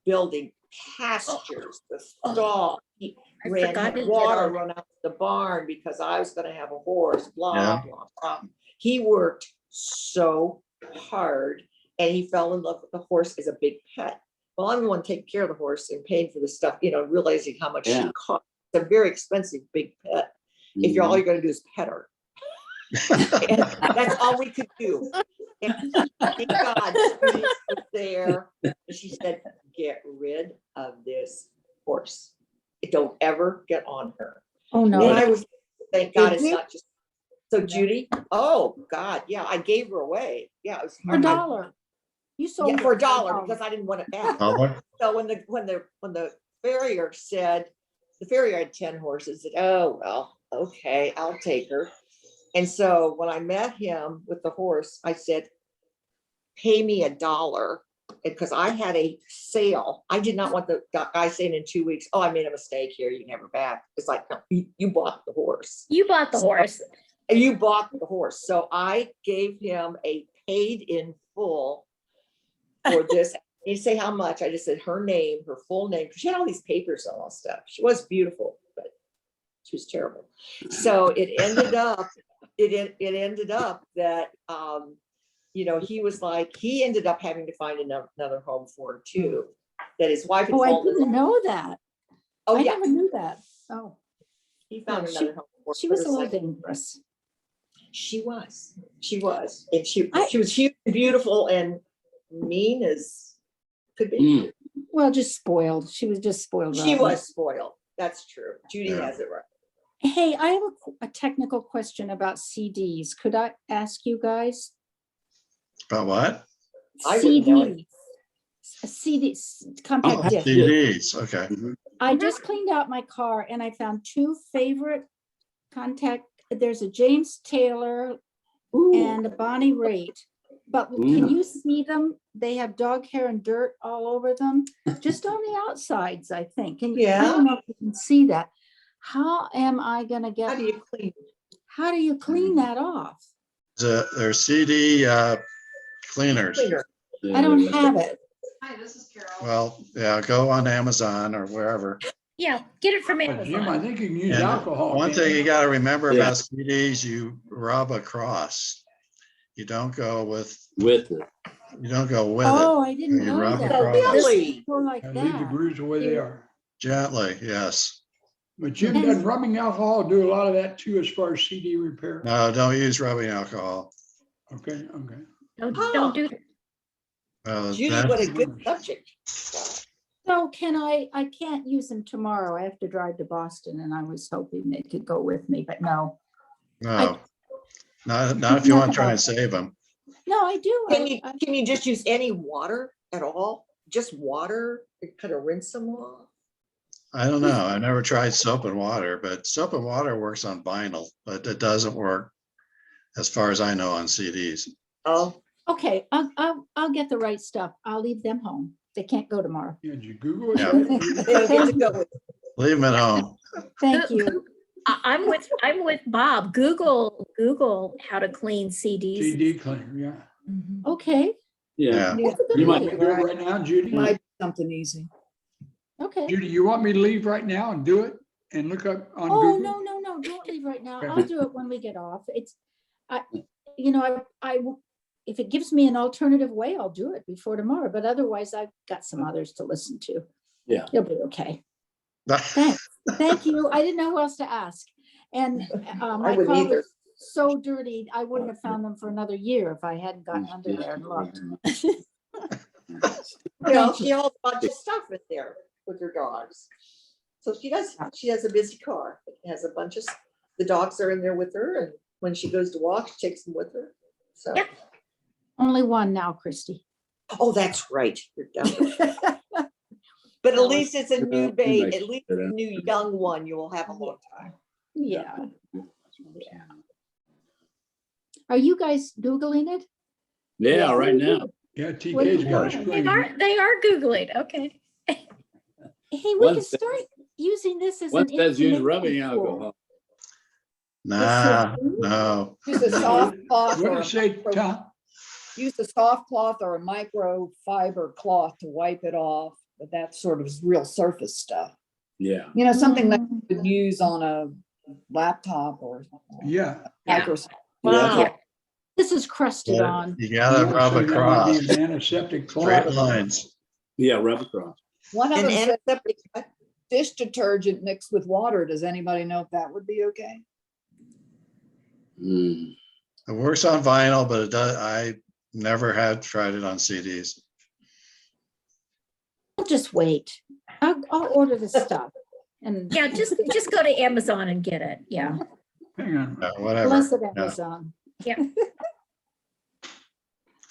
building pastures, the stall. He ran water run out to the barn because I was going to have a horse, blah, blah, blah. He worked so hard and he fell in love with the horse as a big pet. Well, I'm the one taking care of the horse and paying for the stuff, realizing how much she cost. It's a very expensive big pet. If all you're going to do is pet her. And that's all we could do. And thank God she was there. And she said, get rid of this horse. Don't ever get on her. Oh, no. And I was, thank God it's not just. So Judy, oh God, yeah, I gave her away. Yeah, it was For $1. You sold it for $1 because I didn't want it back. So when the farrier said, the farrier had 10 horses, said, oh, well, okay, I'll take her. And so when I met him with the horse, I said, pay me $1 because I had a sale. I did not want the guy saying in 2 weeks, oh, I made a mistake here. You can have her back. It's like, no, you bought the horse. You bought the horse. And you bought the horse. So I gave him a paid in full for this. You say how much? I just said her name, her full name. She had all these papers and all that stuff. She was beautiful, but she was terrible. So it ended up, it ended up that, he was like, he ended up having to find another home for her too. That his wife had Oh, I fallen in didn't love. know that. Oh, I yeah. never knew that. Oh, He found Yeah, another home for her. she But was it's a little like, dangerous. She was. And she was huge and beautiful and mean as could be. Well, just spoiled. She was just spoiled. She rotten. was spoiled. That's true. Judy has it right. Hey, I have a technical question about CDs. Could I ask you guys? About what? I wouldn't know CDs. CDs, compact disc. CDs, okay. I just cleaned out my car and I found two favorite contact. There's a James Taylor and a Bonnie Raitt. But can you see them? They have dog hair and dirt all over them, just on the outsides, I think. And I don't know if you can see that. How am I gonna get? How do you clean that off? They're CD cleaners. I don't have it. Hi, this is Carol. Well, yeah, go on Amazon or wherever. Yeah, get it from Jim, I Amazon. think you can use And alcohol. one can't thing you got to remember Yeah. about CDs, you rub across. You don't go with With it. You don't go with Oh, it. I didn't You know rub that. across. Really? Go like And leave the that. grooves the way they are. Gently, yes. But Jim, does rubbing alcohol do a lot of that too, as far as CD repair? No, don't use rubbing alcohol. Okay. Don't do Judy, That- what a good subject. So I can't use them tomorrow. I have to drive to Boston and I was hoping they could go with me, but no. No, not if you want to try and save them. No, I do. Can you just use any water at all? Just water and kind of rinse them off? I don't know. I never tried soap and water, but soap and water works on vinyl, but it doesn't work as far as I know on CDs. Oh, Okay, I'll get the right stuff. I'll leave them home. They can't go tomorrow. Yeah, did you Google it? Yeah. they don't get to go with. Leave them at home. Thank you. I'm with Bob. Google how to clean CDs. CD cleaner, yeah. Okay, Yeah. Yeah. that's a good You might- You idea. do it right now, Judy? Might be something easy. Okay. Judy, you want me to leave right now and do it and look up on Oh, Google? no, don't leave right now. Okay. I'll do it when we get off. It's, I if it gives me an alternative way, I'll do it before tomorrow, but otherwise I've got some others to listen to. Yeah. It'll be okay. Thanks. Thank you. I didn't know who else to ask. And my wouldn't car either. was so dirty, I wouldn't have found them for another year if I hadn't gotten under there and looked. Well, she has a bunch of stuff in there with her dogs. So she has a busy car. It has a bunch of, the dogs are in there with her, and when she goes to walk, she takes them with her. So, Yeah. Only one now, Christy. oh, that's right. You're done. But at least it's a new baby, at least a new young one you will have a long time. Yeah. Are you guys Googling it? Yeah, right now. Yeah, TK's got a screen. They are Googling, okay. Hey, we One can says- start using this as One an. says use information rubbing tool. alcohol. Nah, no. Use a soft cloth What or did a it say, micro- Tom? use a soft cloth or a microfiber cloth to wipe it off, but that's sort of real surface stuff. Yeah. You know, something that you could use on a laptop or Yeah. Microsoft. Wow. This is crusted on. You gotta rub So that might across, be an antiseptic straight cloth. lines. Yeah, rub across. One of And them said antiseptic, dish detergent mixed with water. Does anybody know if that would be okay? Mm. It works on vinyl, but it does, I never had tried it on CDs. I'll just wait. I'll order the stuff. And Yeah, just go to Amazon and get it. Yeah. Hang on. Whatever. blessed Yeah. Amazon.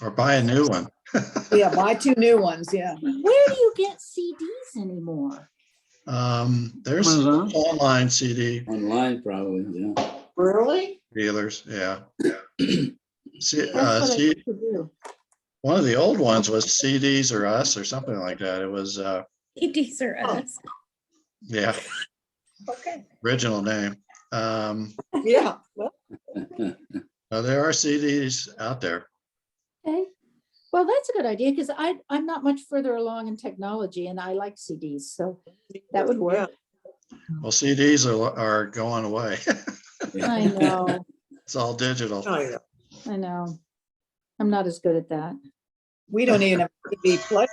Or buy a new one. Yeah, buy 2 new ones, yeah. Where do you get CDs anymore? There's Amazon. online CD Online probably, yeah. really? dealers, yeah. See, That's what I see, used to do. one of the old ones was CDs or Us or something like that. It was, EDs are us. yeah, Okay. original name. Yeah. Well, There are CDs out there. Okay. Well, that's a good idea because I'm not much further along in technology and I like CDs, so that would work. Well, CDs are going away. I know, It's all digital. I know. I know. I'm not as good at that. We don't even have TV player.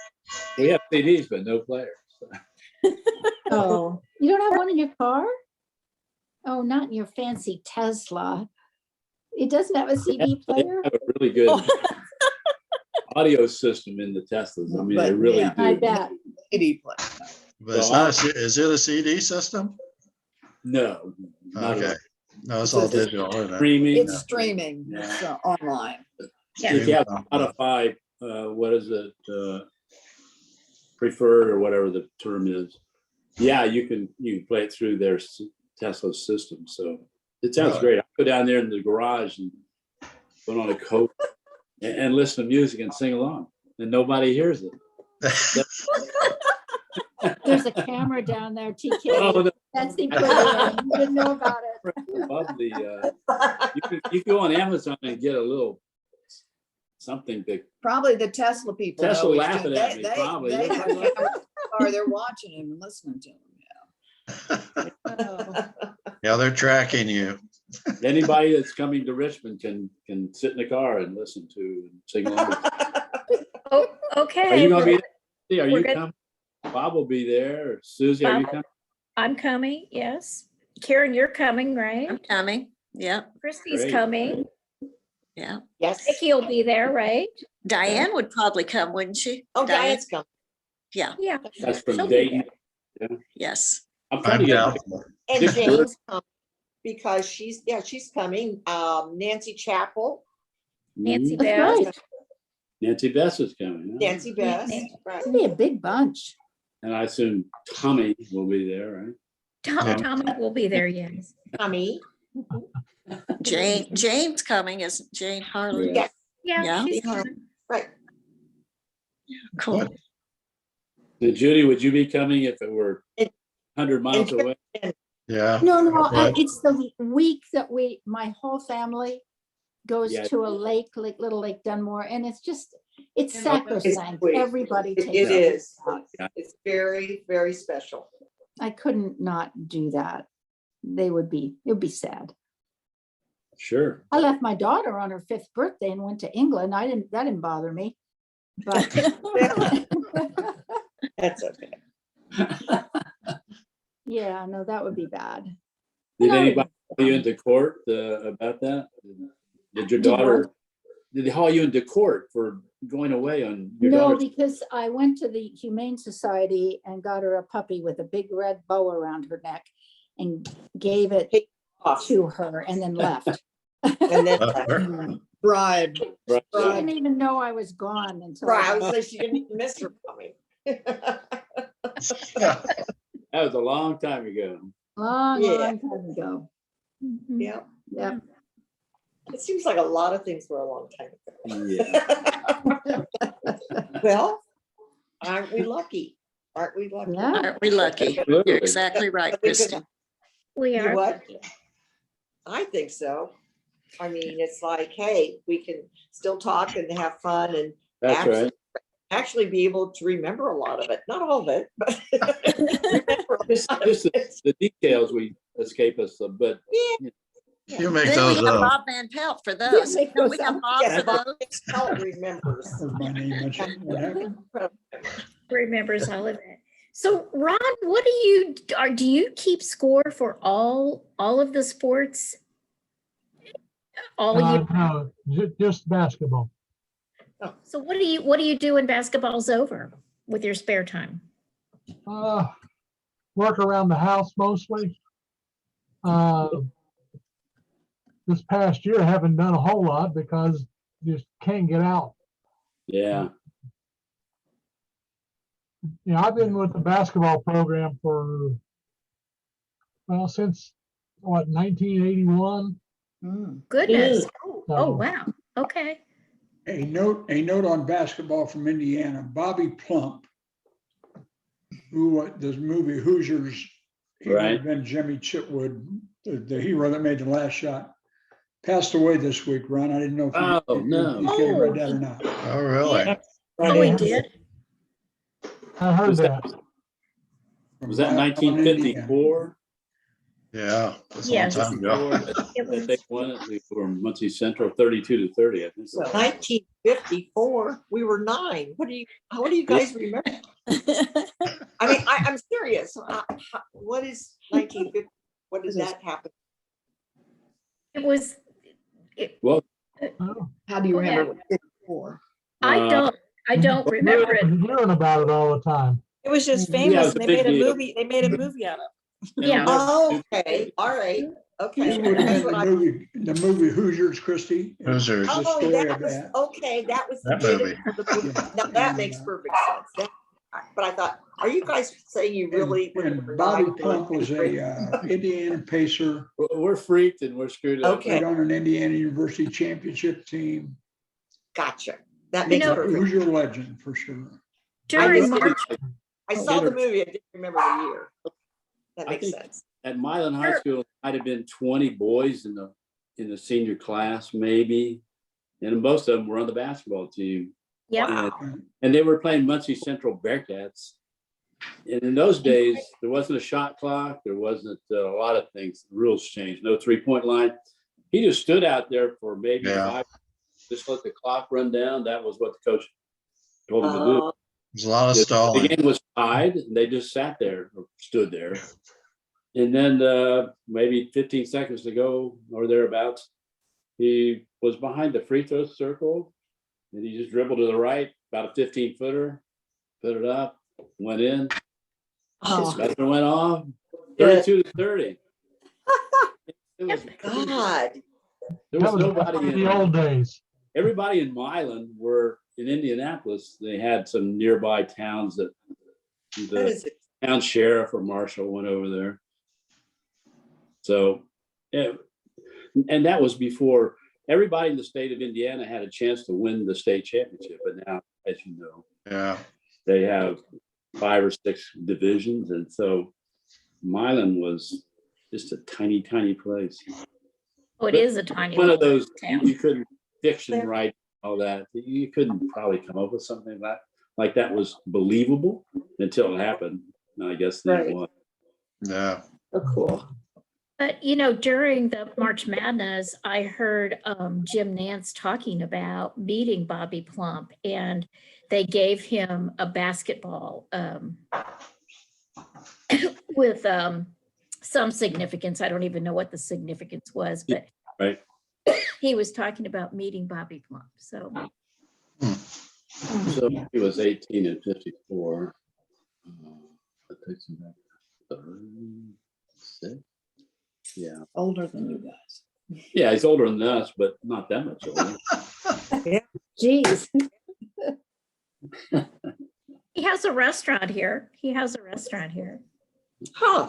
We have CDs, but no players. Oh, you don't have one in your car? Oh, not in your fancy Tesla. It doesn't have a CD They player? have a really good audio system in the Teslas. I mean, they But, really yeah, I do. bet. TV player. But it's not, is it a CD system? No. not at Okay. all. No, it's all digital, isn't it? Streaming. It's streaming, it's online. If you have Spotify, what is it? Preferred or whatever the term is. Yeah, you can play it through their Tesla system. So it sounds Really? great. I go down there in the garage and put on a coat and listen to music and sing along, and nobody hears it. There's a camera down there, TK. Oh, no. That's the equivalent. You didn't know about it. Above the, you can go on Amazon and get a little something that Probably the Tesla people. know Tesla we laughing do. at me, probably. They have cameras in the car, they're watching him and listening to him. Oh, Yeah, they're tracking you. anybody that's coming to Richmond can sit in the car and listen to and sing along. Oh, okay. Are you gonna be there? Are we're you good. coming? Bob will be there. Susie, are you Bob? coming? I'm coming, yes. Karen, you're coming, right? I'm coming. Yeah, Christy's Great. coming. yeah. Yes. Vicky will be there, right? Diane would probably come, wouldn't she? Oh, Diane? Diane's coming. Yeah, Yeah. That's from She'll be Dayton. yes. I'm trying I'm to get. doubtful. And Dick Jane's coming because she's coming. Nancy Chapel, Nancy Mhm. that's Beth. right. Nancy Bess is coming. huh? Nancy Best, right. It'd be a big bunch. And I assume Tommy will be there, right? Tommy will be there, yes. Tommy. Jane's coming, isn't Jane Harley? Yes, Yeah, Yeah. she's coming. right. Cool. And Judy, would you be coming if it were It- 100 miles it- away? Yeah. No, Right. it's the week that my whole family goes Yeah. to a lake, like Little Lake Dunmore, and it's It's sacrosanct. sweet. Everybody It takes it it. is. Yeah. It's very, very special. I couldn't not do that. It would be sad. Sure. I left my daughter on her 5th birthday and went to England. That didn't bother me. But That's okay. yeah, no, that would be bad. Did No, anybody haul you into court about that? Did your Did daughter, what? did they haul you into court for going away on your No, daughter's? because I went to the Humane Society and got her a puppy with a big red bow around her neck and gave it Off. to her and then left. And then, Bribe. Right. She didn't even know I was gone until right, I was like, she didn't even miss her coming. That was a long time ago. long, Yeah. long time ago. Mhm. Yeah, Yep. it seems like a lot of things were a long time Yeah. ago. Well, aren't we lucky? Aren't we lucky? Yeah. Aren't we lucky? Absolutely. You're exactly right, Christie. We You are. what? I think so. I mean, it's like, hey, we can still talk and have fun and That's right. actually be able to remember a lot of it. Not all of it, but remember a Just lot of it. the details we escape us, but You make Then we those have up. Bob Van Pelt for those. make Don't we those have up. Bob Yes, for but those? Paul remembers. Heard my name mentioned. What happened? Remembers all of it. So Ron, what do you keep score for all of the sports? All year? No, just basketball. So what do you do when basketball's over with your spare time? Work around the house mostly. This past year, I haven't done a whole lot because just can't get out. yeah. You know, I've been with the basketball program for, well, since what, 1981. Goodness. So, Oh, wow. Okay. A note on basketball from Indiana, Bobby Plump, who the movie Hoosiers, he would Right. have been Jimmy Chitwood, the hero that made the last shot, passed away this week, Ron. I didn't know if Oh, no. you read that or not. Oh, really? Oh, he did? I heard Was that- that. Was that From Indiana. 1954? Yeah, that's a long Yes. time ago. It was. They won it for Muncie Central 32-30, I think. So 1954, we were 9. What do you guys remember? I mean, I'm serious. What is 1950? What does that happen? It was. Well, Oh, How do you Oh, yeah. remember what it was for? I don't remember it. hearing about it all the time. It was just Yeah, it famous was and a they big made a deal. movie, they made a movie out of it. Yeah. Okay, all right. Okay. It would have That's been what the movie Hoosiers, Christie. Hoosiers. The Oh, story that of was, that. okay, that was the That date movie. of the movie. Now that makes perfect sense. But I thought, are you guys saying you really? And Bobby Plump was a Indiana Pacer, we're freaked and we're screwed up. Okay. played on an Indiana University championship team. Gotcha. That makes know- perfect. Hoosier legend for sure. During just- March, I saw the movie, I didn't remember the year. That I makes think- sense. At Milan High Sure. School, it might have been 20 boys in the senior class, maybe. And most of them were on the basketball team. yeah. Wow. And they were playing Muncie Central Bearcats. And in those days, there wasn't a shot clock. There wasn't a lot of things. The rules changed. No 3-point line. He just stood out there for maybe Yeah. 5, just let the clock run down. That was what the coach told him to do. There's a lot of The stalling. game was tied, and they just sat there or stood there. And then maybe 15 seconds to go or thereabouts, he was behind the free throw circle, and he just dribbled to the right, about a 15-footer, put it up, went in, Oh, buzzer went off, 32-30. It was, God. there That was was nobody in in the old days. everybody in Milan were in Indianapolis. They had some nearby towns that That the is, town sheriff or marshal went over there. So, and that was before everybody in the state of Indiana had a chance to win the state championship. But now, as you know, Yeah. they have 5 or 6 divisions. And so Milan was just a tiny, tiny place. Oh, it is a tiny. One of those, town. you couldn't fiction write all that. You couldn't probably come up with something like that was believable until it happened. And I guess then it Right. was. Yeah. so cool. But, you know, during the March Madness, I heard Jim Nance talking about meeting Bobby Plump, and they gave him a basketball with some significance. I don't even know what the significance was, but Right. he was talking about meeting Bobby Plump. So So he was 18 and 54. That takes him back to 36. Yeah. Older than you guys. Yeah, he's older than us, but not that much older. Geez. he has a restaurant here. He has a restaurant here. Huh.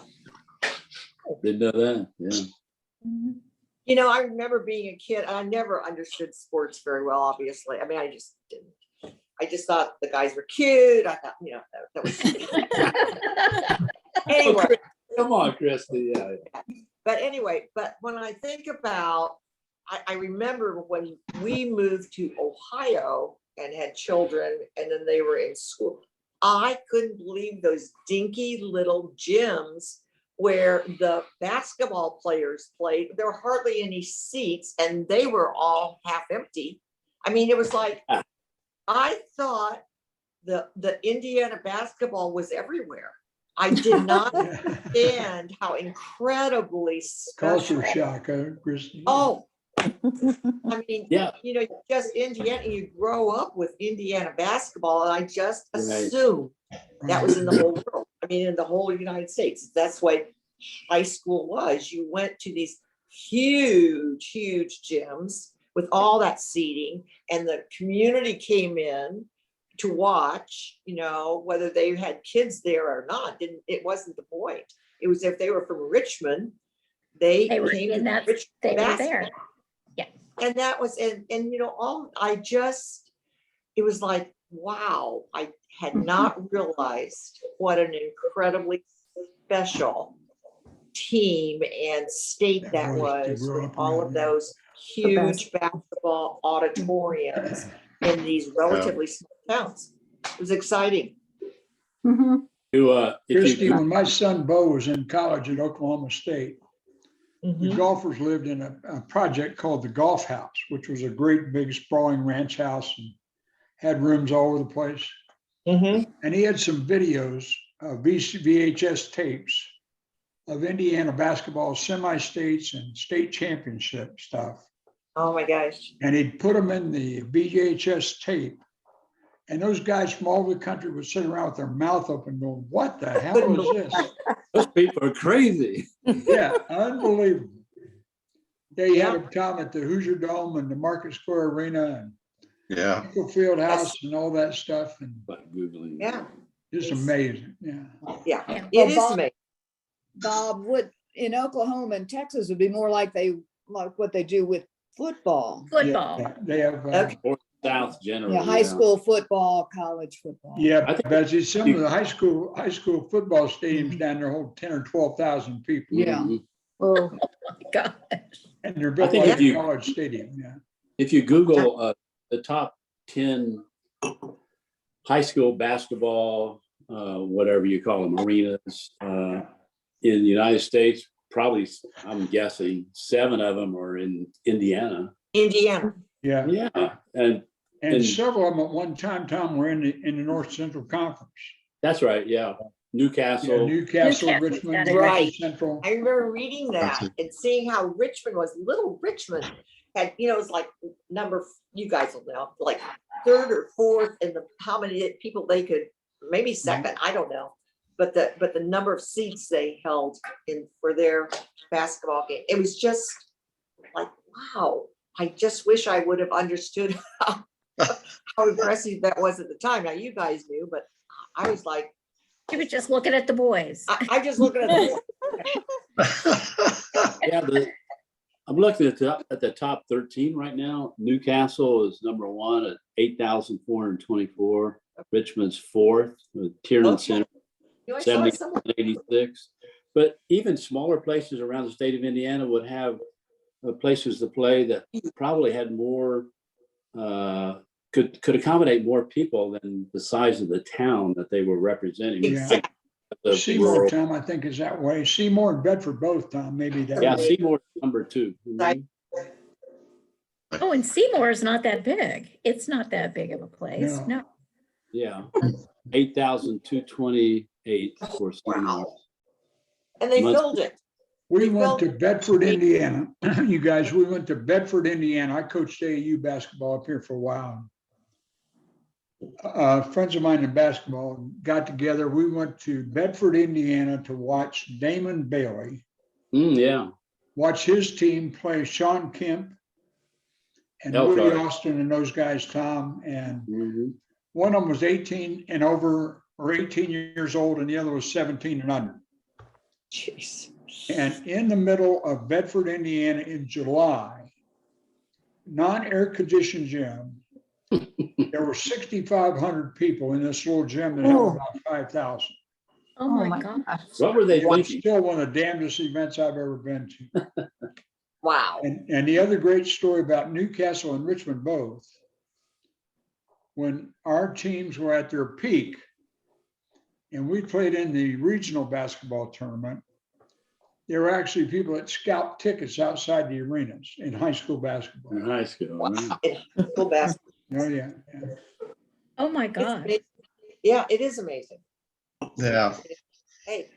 Didn't know that. Yeah. Mhm. You know, I remember being a kid, and I never understood sports very well, obviously. I mean, I just didn't. I just thought the guys were cute. I thought, you know, that was anyway. Oh, come on, Christy. Yeah. But anyway, but when I think about, I remember when we moved to Ohio and had children, and then they were in school. I couldn't believe those dinky little gyms where the basketball players played. There were hardly any seats, and they were all half empty. I mean, it was like, I thought the Indiana basketball was everywhere. I did not understand how incredibly special. Culture shock, Christie. Oh, I mean, Yeah. you know, just Indiana, you grow up with Indiana basketball, and I just Right. assumed that was in the whole world. I mean, in the whole United States. That's what high school was. You went to these huge, huge gyms with all that seating, and the community came in to watch, you know, whether they had kids there or not. It wasn't the point. It was if they were from Richmond, they They were came in to that, Richmond they were basketball. there. Yeah. And that was, and you know, it was like, wow, I had not realized what an incredibly special team and state that was, with all of those huge basketball auditoriums in these relatively small towns. It was exciting. Mhm. If Christie, you, when my son Bo was in college at Oklahoma State, the golfers lived in a project called the Golf House, which was a great big sprawling ranch house and had rooms all over the place. And he had some videos, VHS tapes of Indiana basketball semi-states and state championship stuff. Oh my gosh. And he'd put them in the VHS tape. And those guys from all over the country would sit around with their mouth open going, what the hell is this? those people are crazy. Yeah, unbelievable. They had a time at the Hoosier Dome and the Market Square Arena Yeah. and Field House and all that stuff. And But Googling. Yeah. it's amazing. Yeah. Yeah. Yeah. It is amazing. Bob, would in Oklahoma and Texas would be more like what they do with football. Football. Yeah, they have, Okay. North South generally. Yeah, high school football, college football. yeah, I think Betsy, some of the high school football stadiums down there hold 10 or 12,000 people. Yeah. Oh, God. And they're I built think like if a you- college stadium, yeah. If you Google the top 10 high school basketball, whatever you call them, arenas in the United States, probably, I'm guessing, 7 of them are in Indiana. Indiana. Yeah. Yeah, and And several of them at one time, Tom, were in the North Central Conference. that's right. Yeah, Yeah, Newcastle. Newcastle, Newcastle, Richmond, got it. Right. North Central. I remember reading that and seeing how Richmond was. Little Richmond had, you know, it was like you guys will know, like third or fourth in how many people they could, maybe second, I don't know. But the number of seats they held for their basketball game, it was just like, wow. I just wish I would have understood how impressive that was at the time. Now you guys knew, but I was like, She was just looking at the boys. I just looking at the Yeah, I'm looking at the top 13 right now. Newcastle is number 1 at 8,424. Richmond's 4th with Tiernan Okay. Center, You know, I saw it somewhere. 86. But even smaller places around the state of Indiana would have places to play that probably had more, could accommodate more people than the size of the town that they were representing. Yeah. of Seymour, rural. Tom, I think is that way. Seymour and Bedford both, Tom, maybe that. Yeah, way. Seymour number 2. Right. Oh, and Seymour is not that big. It's not that big of a place. No. No. Yeah, 8,228 for Seymour. Wow. And they Months- filled it. We They went to filled- Bedford, Indiana. You guys, we went to Bedford, Indiana. I coached AAU basketball up here for a while. Friends of mine in basketball got together. We went to Bedford, Indiana to watch Damon Bailey, Yeah, watch his team play Sean Kemp and Elkhart. Willie Austin and those guys, Tom. And mhm. one of them was 18 and over or 18 years old, and the other was 17 and under. Jeez. And in the middle of Bedford, Indiana in July, non-air conditioned gym, there were 6,500 people in this little gym that held about 5,000. Oh my God. What were they It was thinking? still one of the damnedest events I've ever been to. Wow. And the other great story about Newcastle and Richmond both, when our teams were at their peak and we played in the regional basketball tournament, there were actually people that scalped tickets outside the arenas in high school basketball. In high school. Wow. Go basketball. Oh, yeah. Oh my It's God. amazing. Yeah, it is amazing. Yeah. Hey,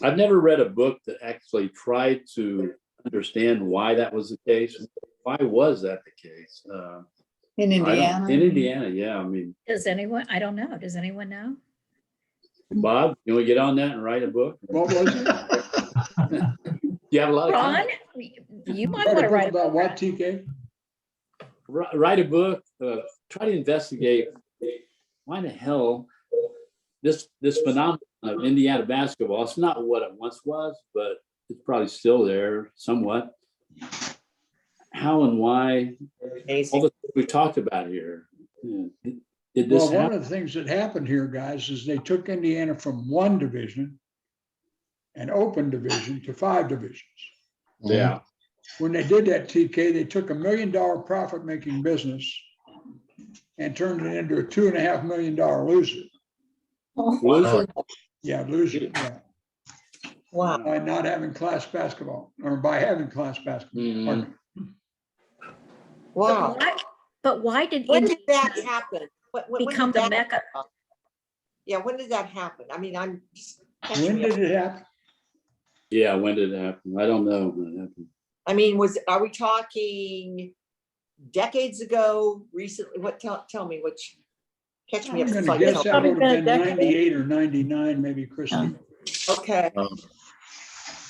I've never read a book that actually tried to understand why that was the case. Why was that the case? In Indiana. In Indiana, yeah. I mean, Does anyone, I don't know. Does anyone know? Bob, can we get on that and write a book? What was it? You have a lot of Ron, time. you might want to write a about book. what, TK? Write a book, try to investigate why the hell this phenomenon of Indiana basketball, it's not what it once was, but it's probably still there somewhat. How and why, all amazing. the stuff we talked about here. Did this Well, one happen? of the things that happened here, guys, is they took Indiana from one division, an open division, to 5 divisions. Yeah, When they did that, TK, they took $1 million profit-making business and turned it into a $2.5 million loser. loser. Yeah, loser, yeah, Wow. by not having class basketball, or by having class basketball. Mhm. Pardon me. Wow. But why did When did that Indiana happen? When did become the that mecca? happen? Yeah, when did that happen? I mean, I'm just. catch When me up. did it happen? Yeah, when did it happen? I don't know when it happened. I mean, are we talking decades ago, recently? What, tell me which, catch me I'm up. gonna so I guess can that Probably would have been a been decade. 98 or 99, maybe, Christie. tell. Okay,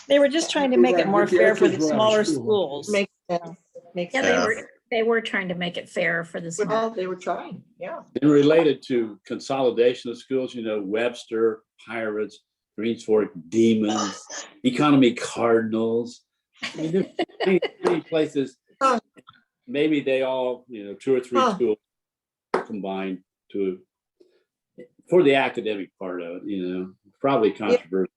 They were just trying to You're make it right, more Ricky, fair our for kids the were out of smaller school. schools. makes sense, makes Yeah, sense. they were trying to make it fair for the small. Well, they were trying, yeah. And related to consolidation of schools, Webster Pirates, Greens Fork Demons, Economy Cardinals. I mean, there's many places. Huh. Maybe they all, 2 or 3 Huh. schools combined for the academic part of it, probably controversial.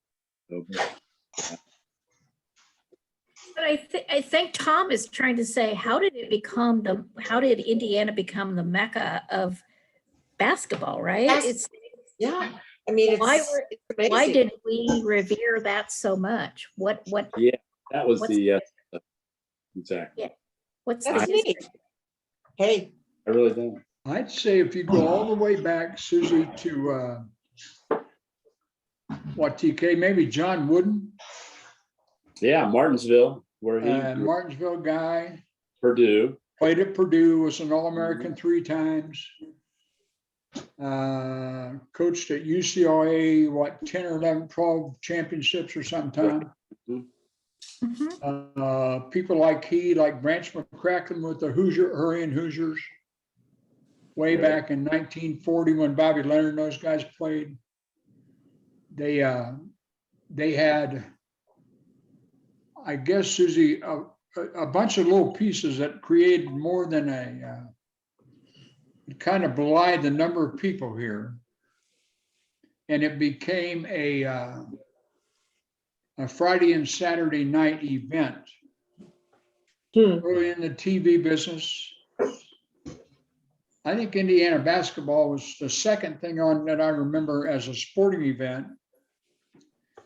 But I think Tom is trying to say, how did Indiana become the mecca of basketball, right? Yes. It's Yeah, I mean, Why it's were- amazing. why did we revere that so much? What Yeah, that was What's- exactly. what's That's the neat. history? Hey, I really don't. I'd say if you go all the way back, Susie, to what, TK, maybe John Wooden, Yeah, Martinsville, where he Martinsville guy, Purdue. played at Purdue, was an All-American 3 times. Coached at UCLA, 10 or 11, 12 championships or sometime. Mhm. People like Branch McCracken with the Hurrian Hoosiers, way back in 1940 when Bobby Leonard and those guys played. They had, I guess, Susie, a bunch of little pieces that created more than it kind of belied the number of people here. And it became a Friday and Saturday night event. Early in the TV business. I think Indiana basketball was the second thing on that I remember as a sporting event.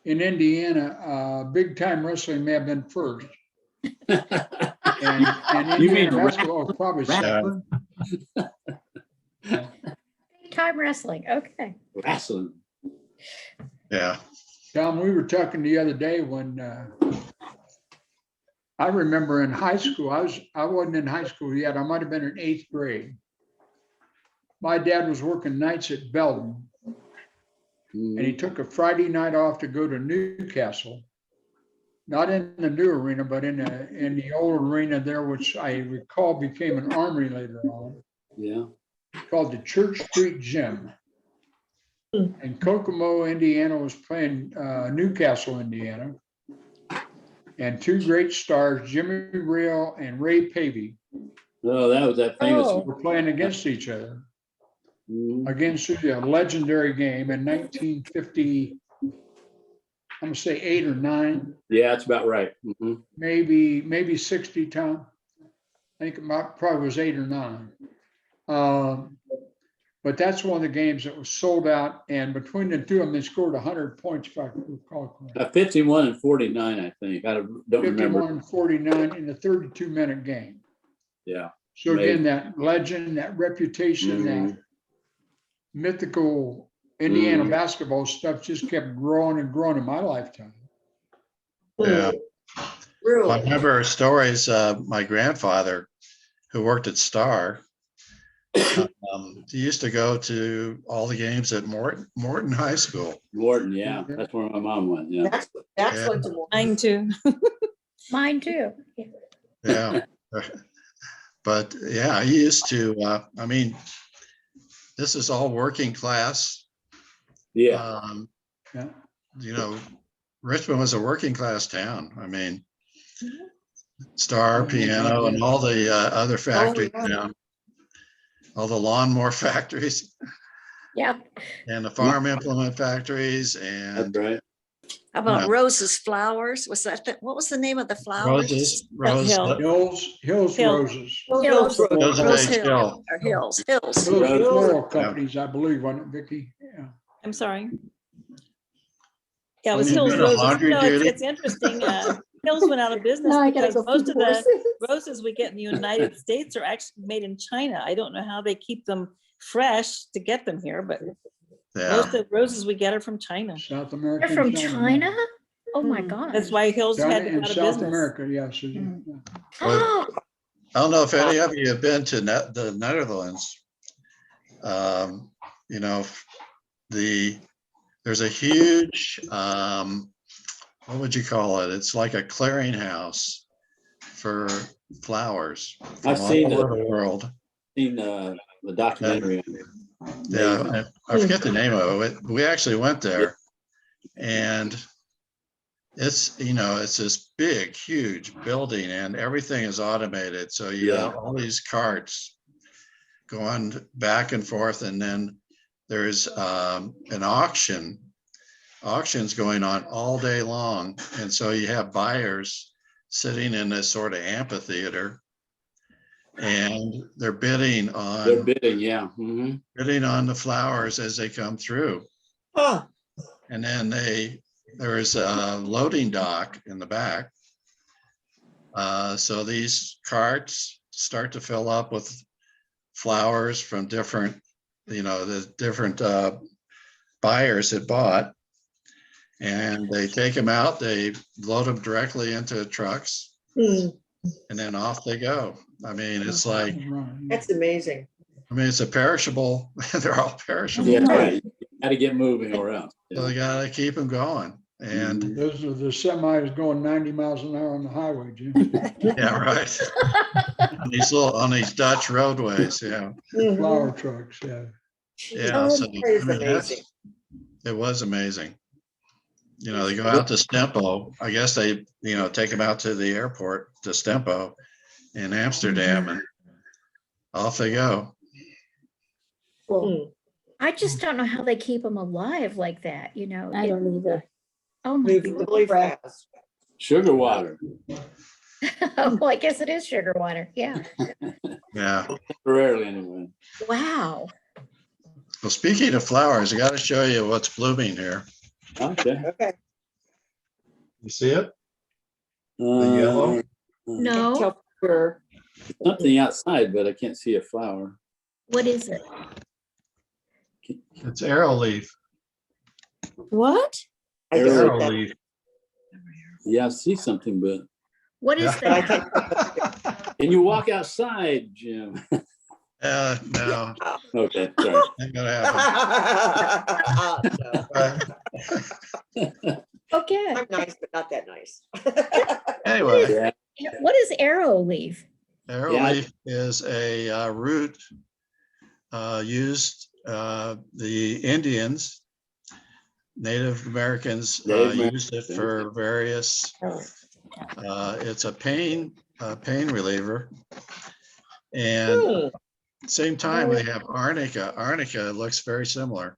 In Indiana, big time wrestling may have been first. And You mean Indiana basketball was probably second. Time wrestling, okay. Wrestling. Yeah. Tom, we were talking the other day when I remember in high school, I wasn't in high school yet. I might have been in 8th grade. My dad was working nights at Belden, and he took a Friday night off to go to Newcastle. Not in the new arena, but in the old arena there, which I recall became an armory later on. Yeah. Called the Church Street Gym. And Kokomo, Indiana was playing Newcastle, Indiana. And two great stars, Jimmy Real and Ray Pavey, Oh, that was that famous. Oh. were playing against each other. Mhm. Against a legendary game in 1950, I'm gonna say 8 or 9, Yeah, that's about right. Mhm. maybe 60, Tom. I think it probably was 8 or 9. But that's one of the games that was sold out, and between the two of them, they scored 100 points, if I recall correctly. 51 and 49, I think. I don't remember. 51 and 49 in a 32-minute game. Yeah. So again, that legend, that reputation, that mythical Indiana basketball stuff just kept growing and growing in my lifetime. Yeah. Really? I remember stories, my grandfather, who worked at Star, he used to go to all the games at Morton High School. Morton, yeah. That's where my mom went. Yeah. That's Yeah. went to more. Mine too. Mine too. Yeah. But yeah, he used to, I mean, this is all working class. Yeah. Yeah. You know, Richmond was a working class town. I mean, Star, Piano, and all the other factories down, all the lawnmower factories Yeah. and the farm implement factories and That's right. How about No. Rose's Flowers? Was that, what was the name of the flowers? Roses, Hill. Hills Hill. Roses. Hills. Rose Rose Age Hill, Hill. or Hills. Those floral companies, I believe, wasn't it, Vicki? Yeah. I'm sorry. Yeah, it Was was it Hills been a Roses. laundry No, duty? it's interesting. Hills went out of business Now I gotta because go most feed of the horses. roses we get in the United States are actually made in China. I don't know how they keep them fresh to get them here, but Yeah. most of the roses we get are from China. South America. They're from and China? Oh my God. That's why Hills China had to go and out of South business. America, yes. Yeah. Oh, I don't know if any of you have been to the Netherlands. You know, there's a huge, what would you call it? It's like a clearinghouse for flowers from I've all seen over the world. the documentary. on it. Yeah, I forget the name of it. We actually went there, and it's, you know, it's this big, huge building, and everything is automated. So you have all these carts going back and forth, and then there's an auctions going on all day long, and so you have buyers sitting in this sort of amphitheater, and they're bidding They're on bidding, yeah. Mhm. the flowers as they come through. And then there's a loading dock in the back. So these carts start to fill up with flowers from different, you know, the different buyers that bought. And they take them out, they load them directly into trucks, and then off they go. I mean, it's like, That's amazing. I mean, it's a perishable, they're all perishable. Yeah, right. Got to get moving or else. So they gotta keep them going. And Those are the semis going 90 miles an hour on the highway, Jim. yeah, right. On these Dutch roadways, yeah. Flower trucks, yeah. Yeah, so, That is I mean, amazing. it was amazing. You know, they go out to Stempo. I guess they, you know, take them out to the airport to Stempo in Amsterdam, and off they go. I just don't know how they keep them alive like that, you know? I don't either. Oh my Moving God. really fast. Sugar water. Oh, I guess it is sugar water. Yeah. Yeah. Temporarily anyway. Wow. Well, speaking of flowers, I got to show you what's blooming here. Okay. Okay. You see it? The yellow? No, Tell her. Something outside, but I can't see a flower. what is it? It's arrow leaf. What? I just Arrow said that, leaf. Yeah, I see something, but What is Yeah. but I that? can't. can you walk outside, Jim? No, Okay, sorry. ain't gonna happen. No, But Okay. I'm nice, but not that nice. anyway, Yeah, What is arrow leaf? arrow Yeah. leaf is a root used, the Indians, Native Americans Native used it for various, it's a pain reliever. And Hmm. same time, they have arnica. Arnica looks very similar.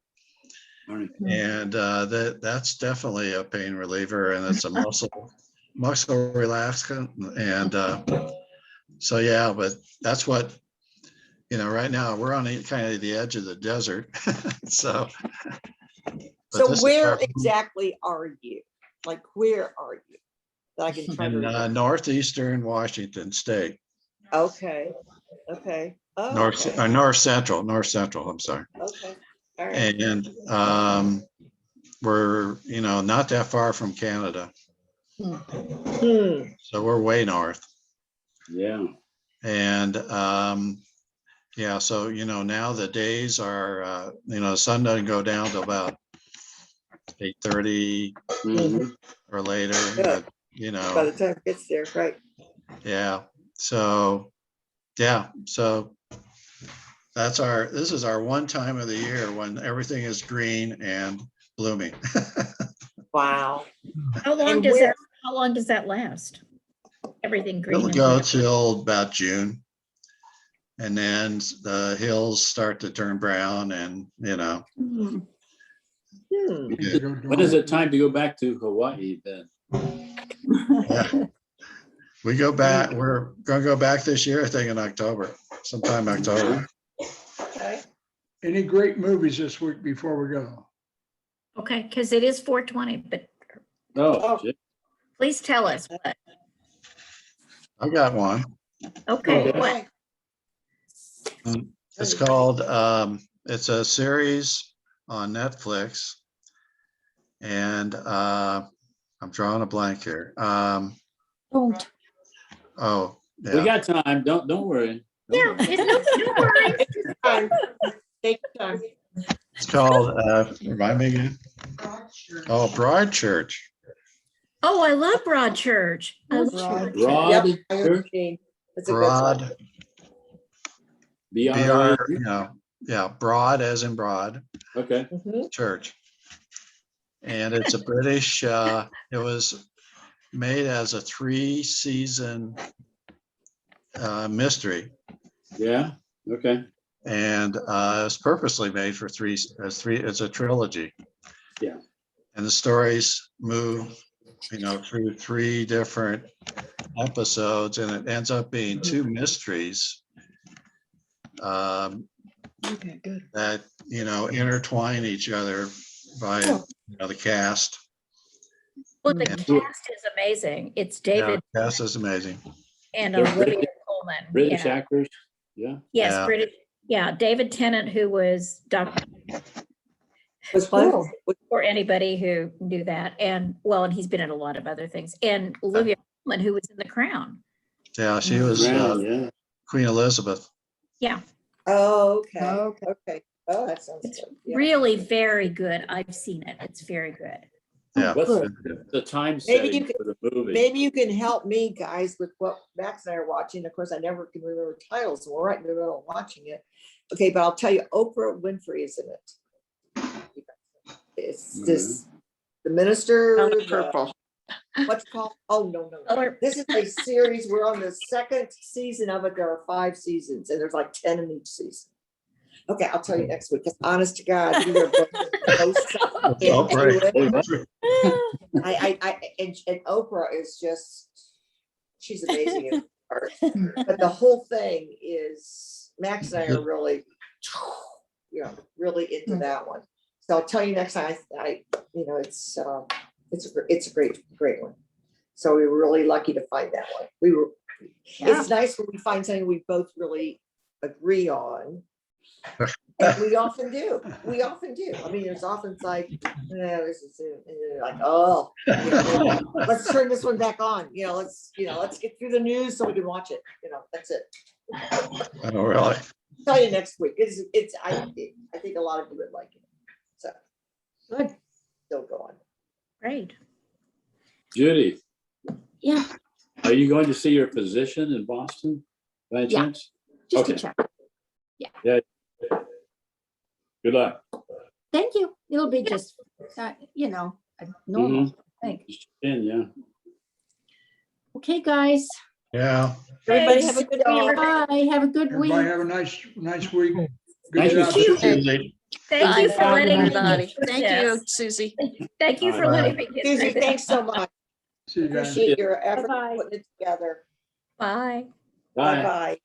And that's definitely a pain reliever, and it's a muscle relaxant. And so, yeah, but that's what, right now we're on kind of the edge of the desert. So, but So this is where our- exactly are you? Like, where are you? That I can try to in remember. northeastern Washington State, Okay, okay. Oh, north okay. north central. I'm sorry. Okay, all right. And we're not that far from Canada, Hmm. so we're way north. yeah. And yeah, so now the days are the sun doesn't go down till about 8:30 Mhm. or later, Yeah. but By the time it gets there, right? yeah. So yeah, so this is our one time of the year when everything is green and blooming. Wow. How long And does where- that, how long does that last? Everything green. It'll and go blue? till about June. And then the hills start to turn brown and, Hmm. When is it time to go back to Hawaii then? yeah. We go back, we're gonna go back this year, I think in October, sometime October. Okay. Any great movies this week before we go? Okay, because it is 4:20, but Oh, shit. please tell us what. I got one. Okay, Okay. what? It's called, it's a series on Netflix. And I'm drawing a blank here. Don't. Oh, We yeah. got time. Don't worry. Yeah, no worries. Take your time. Take your time. It's called, remind me again. Oh, Broadchurch. Oh, I love Broadchurch. I love Broad. Broad Yep, I heard Church, Gene. It's a good one. Broad, BR. yeah, Broad as in Broad Okay. Mhm. Church. And it's a British, it was made as a 3-season mystery. Yeah. Okay. And it's purposely made for it's a trilogy. Yeah. And the stories move, through 3 different episodes, and it ends up being 2 mysteries Okay, good. that, intertwine each other by, the cast. Well, the And- cast is amazing. It's Yeah, David the cast is amazing. and They're Olivia Colman. British Yeah. actors. Yeah. Yes, Yeah. British. Yeah, David Tennant, who was Dr. Was fun. for anybody who knew that. And he's been in a lot of other things. And Olivia Colman, who was in The Crown. Yeah, she was Yeah. Queen Elizabeth. Yeah, Oh, okay, Okay. okay. Oh, that sounds it's good. Yeah. really very good. I've seen it. It's very good. Yeah. What's Good. the time Maybe setting you could- for the movie? Maybe you can help me, guys, with what Max and I are watching. Of course, I never can remember titles, so we're right in the middle of watching it. Okay, but I'll tell you, Oprah Winfrey is in it. It's this, the minister, Color the- purple. what's it called? Oh, no. Color- This is a series. We're on the 2nd season of it. There are 5 seasons, and there's like 10 in each season. Okay, I'll tell you next week, because honest to God, we are both Oh, great. into it. And Oprah is just She's amazing in art. But the whole thing is, Max and I are really, really into that one. So I'll tell you next time. It's a great one. So we were really lucky to find that one. It's nice when we find something we both really agree on. And we often do. I mean, there's often it's like, this is it. And you're like, oh, let's turn this one back on. Let's get through the news so we can watch it. That's it. Oh, really? I'll tell you next week. I think a lot of you would like it. So Good. still going. Great. Judy, Yeah, are you going to see your physician in Boston by any Yeah. chance? just a Okay. check. Good luck. Thank you. It'll be just, normal, I think. Just in, yeah. Okay, guys. Yeah. Everybody have a good Thanks, week. Bye. Have a good week. Everybody have a nice week. Thank Good you. job. Susie. Thank you for Bye, letting me everybody. get through Thank you, this. Susie. Thank you for Bye. letting me get Susie, through this. thanks so much. See you guys. Appreciate your effort Bye-bye. putting it together. Bye. Bye. Bye-bye.